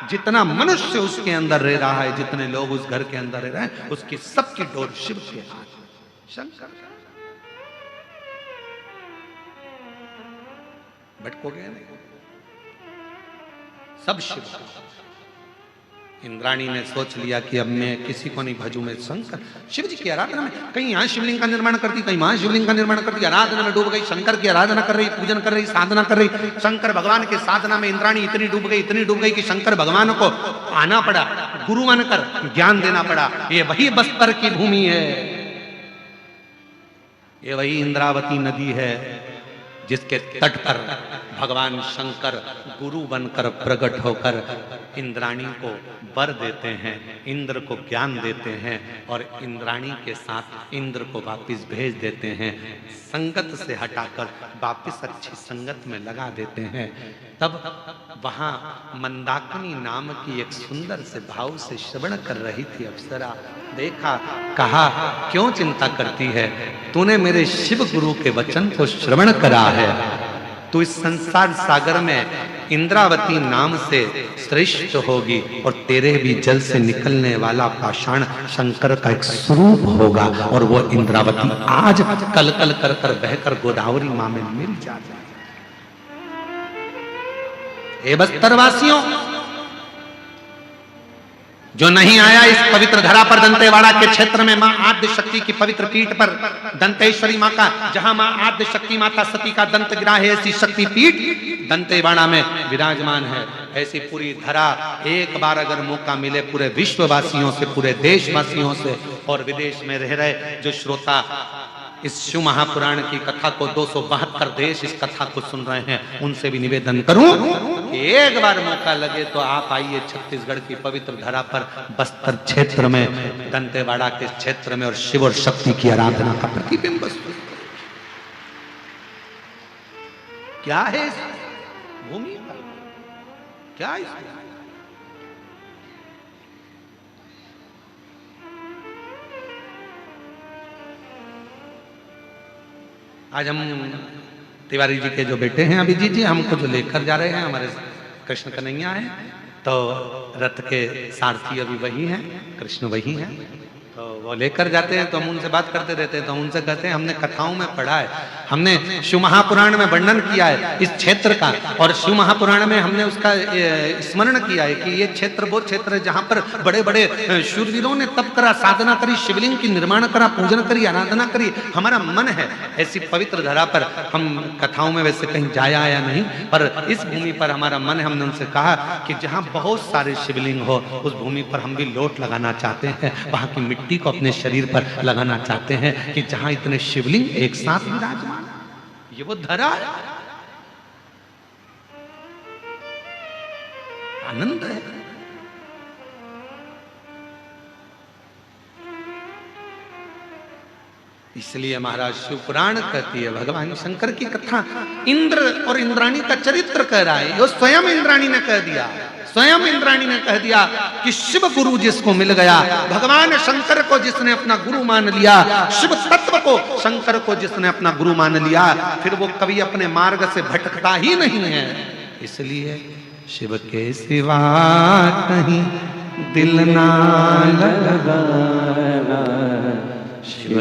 जितना मनुष्य उसके अंदर रह रहा है, जितने लोग उस घर के अंदर रह रहे हैं, उसकी सबकी डोर शिव के हाथ में। शंकर भटकोगे नहीं, सब शिव। इंद्राणी ने सोच लिया कि अब मैं किसी को नहीं भजूं, मैं शंकर शिव जी की आराधना में, कहीं यहां शिवलिंग का निर्माण करती, कहीं वहां शिवलिंग का निर्माण करती, आराधना में डूब गई, शंकर की आराधना कर रही, पूजन कर रही, साधना कर रही। शंकर भगवान की साधना में इंद्राणी इतनी डूब गई कि शंकर भगवान को आना पड़ा, गुरु बनकर ज्ञान देना पड़ा। ये वही बस्तर की भूमि है, ये वही इंद्रावती नदी है जिसके तट पर भगवान शंकर गुरु बनकर प्रकट होकर इंद्राणी को वर देते हैं, इंद्र को ज्ञान देते हैं और इंद्राणी के साथ इंद्र को वापस भेज देते हैं, संगत से हटाकर वापस अच्छी संगत में लगा देते हैं। तब वहां मंदाकिनी नाम की एक सुंदर से भाव से श्रवण कर रही थी अप्सरा। देखा, कहा, क्यों चिंता करती है, तूने मेरे शिव गुरु के वचन को श्रवण करा है, तू इस संसार सागर में इंद्रावती नाम से श्रेष्ठ होगी और तेरे भी जल से निकलने वाला पाषाण शंकर का एक स्वरूप होगा और वो इंद्रावती आज कल कल कर कर बहकर गोदावरी मां में मिल जाएगी। हे बस्तरवासियों, जो नहीं आया इस पवित्र धरा पर, दंतेवाड़ा के क्षेत्र में मां आद्य शक्ति की पवित्र पीठ पर, दंतेश्वरी मां का, जहां मां आद्य शक्ति माता सती का दंत गिरा है, ऐसी शक्ति पीठ दंतेवाड़ा में विराजमान है। ऐसी पूरी धरा, एक बार अगर मौका मिले पूरे विश्ववासियों से, पूरे देशवासियों से और विदेश में रह रहे जो श्रोता इस शिव महापुराण की कथा को 272 देश इस कथा को सुन रहे हैं, उनसे भी निवेदन करूं कि एक बार मौका लगे तो आप आइए छत्तीसगढ़ की पवित्र धरा पर, बस्तर क्षेत्र में, दंतेवाड़ा के क्षेत्र में और शिव और शक्ति की आराधना का प्रतिबिंब क्या है। भूमि पर क्या इसमें? आज हम तिवारी जी के जो बेटे हैं अभिजीत जी हमको जो लेकर जा रहे हैं, हमारे कृष्ण कन्हैया हैं, तो रथ के सारथी अभी वही हैं, कृष्ण वही हैं, तो वो लेकर जाते हैं। तो हम उनसे बात करते रहते हैं, तो हम उनसे कहते हैं हमने कथाओं में पढ़ा है, हमने शिव महापुराण में वर्णन किया है इस क्षेत्र का, और शिव महापुराण में हमने उसका स्मरण किया है कि ये क्षेत्र वो क्षेत्र है जहाँ पर बड़े बड़े शूरवीरों ने तप करा, साधना करी, शिवलिंग की निर्माण करा, पूजन करी, आराधना करी। हमारा मन है ऐसी पवित्र धरा पर, हम कथाओं में वैसे कहीं जाया आया नहीं, पर इस भूमि पर हमारा मन है। हमने उनसे कहा कि जहाँ बहुत सारे शिवलिंग हो उस भूमि पर हम भी लोट लगाना चाहते हैं, वहां की मिट्टी को अपने शरीर पर लगाना चाहते हैं कि जहां इतने शिवलिंग एक साथ विराजमान, ये वो धरा है, आनंद है। इसलिए महाराज शिव पुराण कहती है, भगवान शंकर की कथा इंद्र और इंद्राणी का चरित्र कह रहा है। यो स्वयं इंद्राणी ने कह दिया, स्वयं इंद्राणी ने कह दिया कि शिव गुरु जिसको मिल गया, भगवान शंकर को जिसने अपना गुरु मान लिया, शिव तत्व को, शंकर को जिसने अपना गुरु मान लिया, फिर वो कभी अपने मार्ग से भटकता ही नहीं है। इसलिए शिव के सिवा कहीं दिल ना लगाना, शिव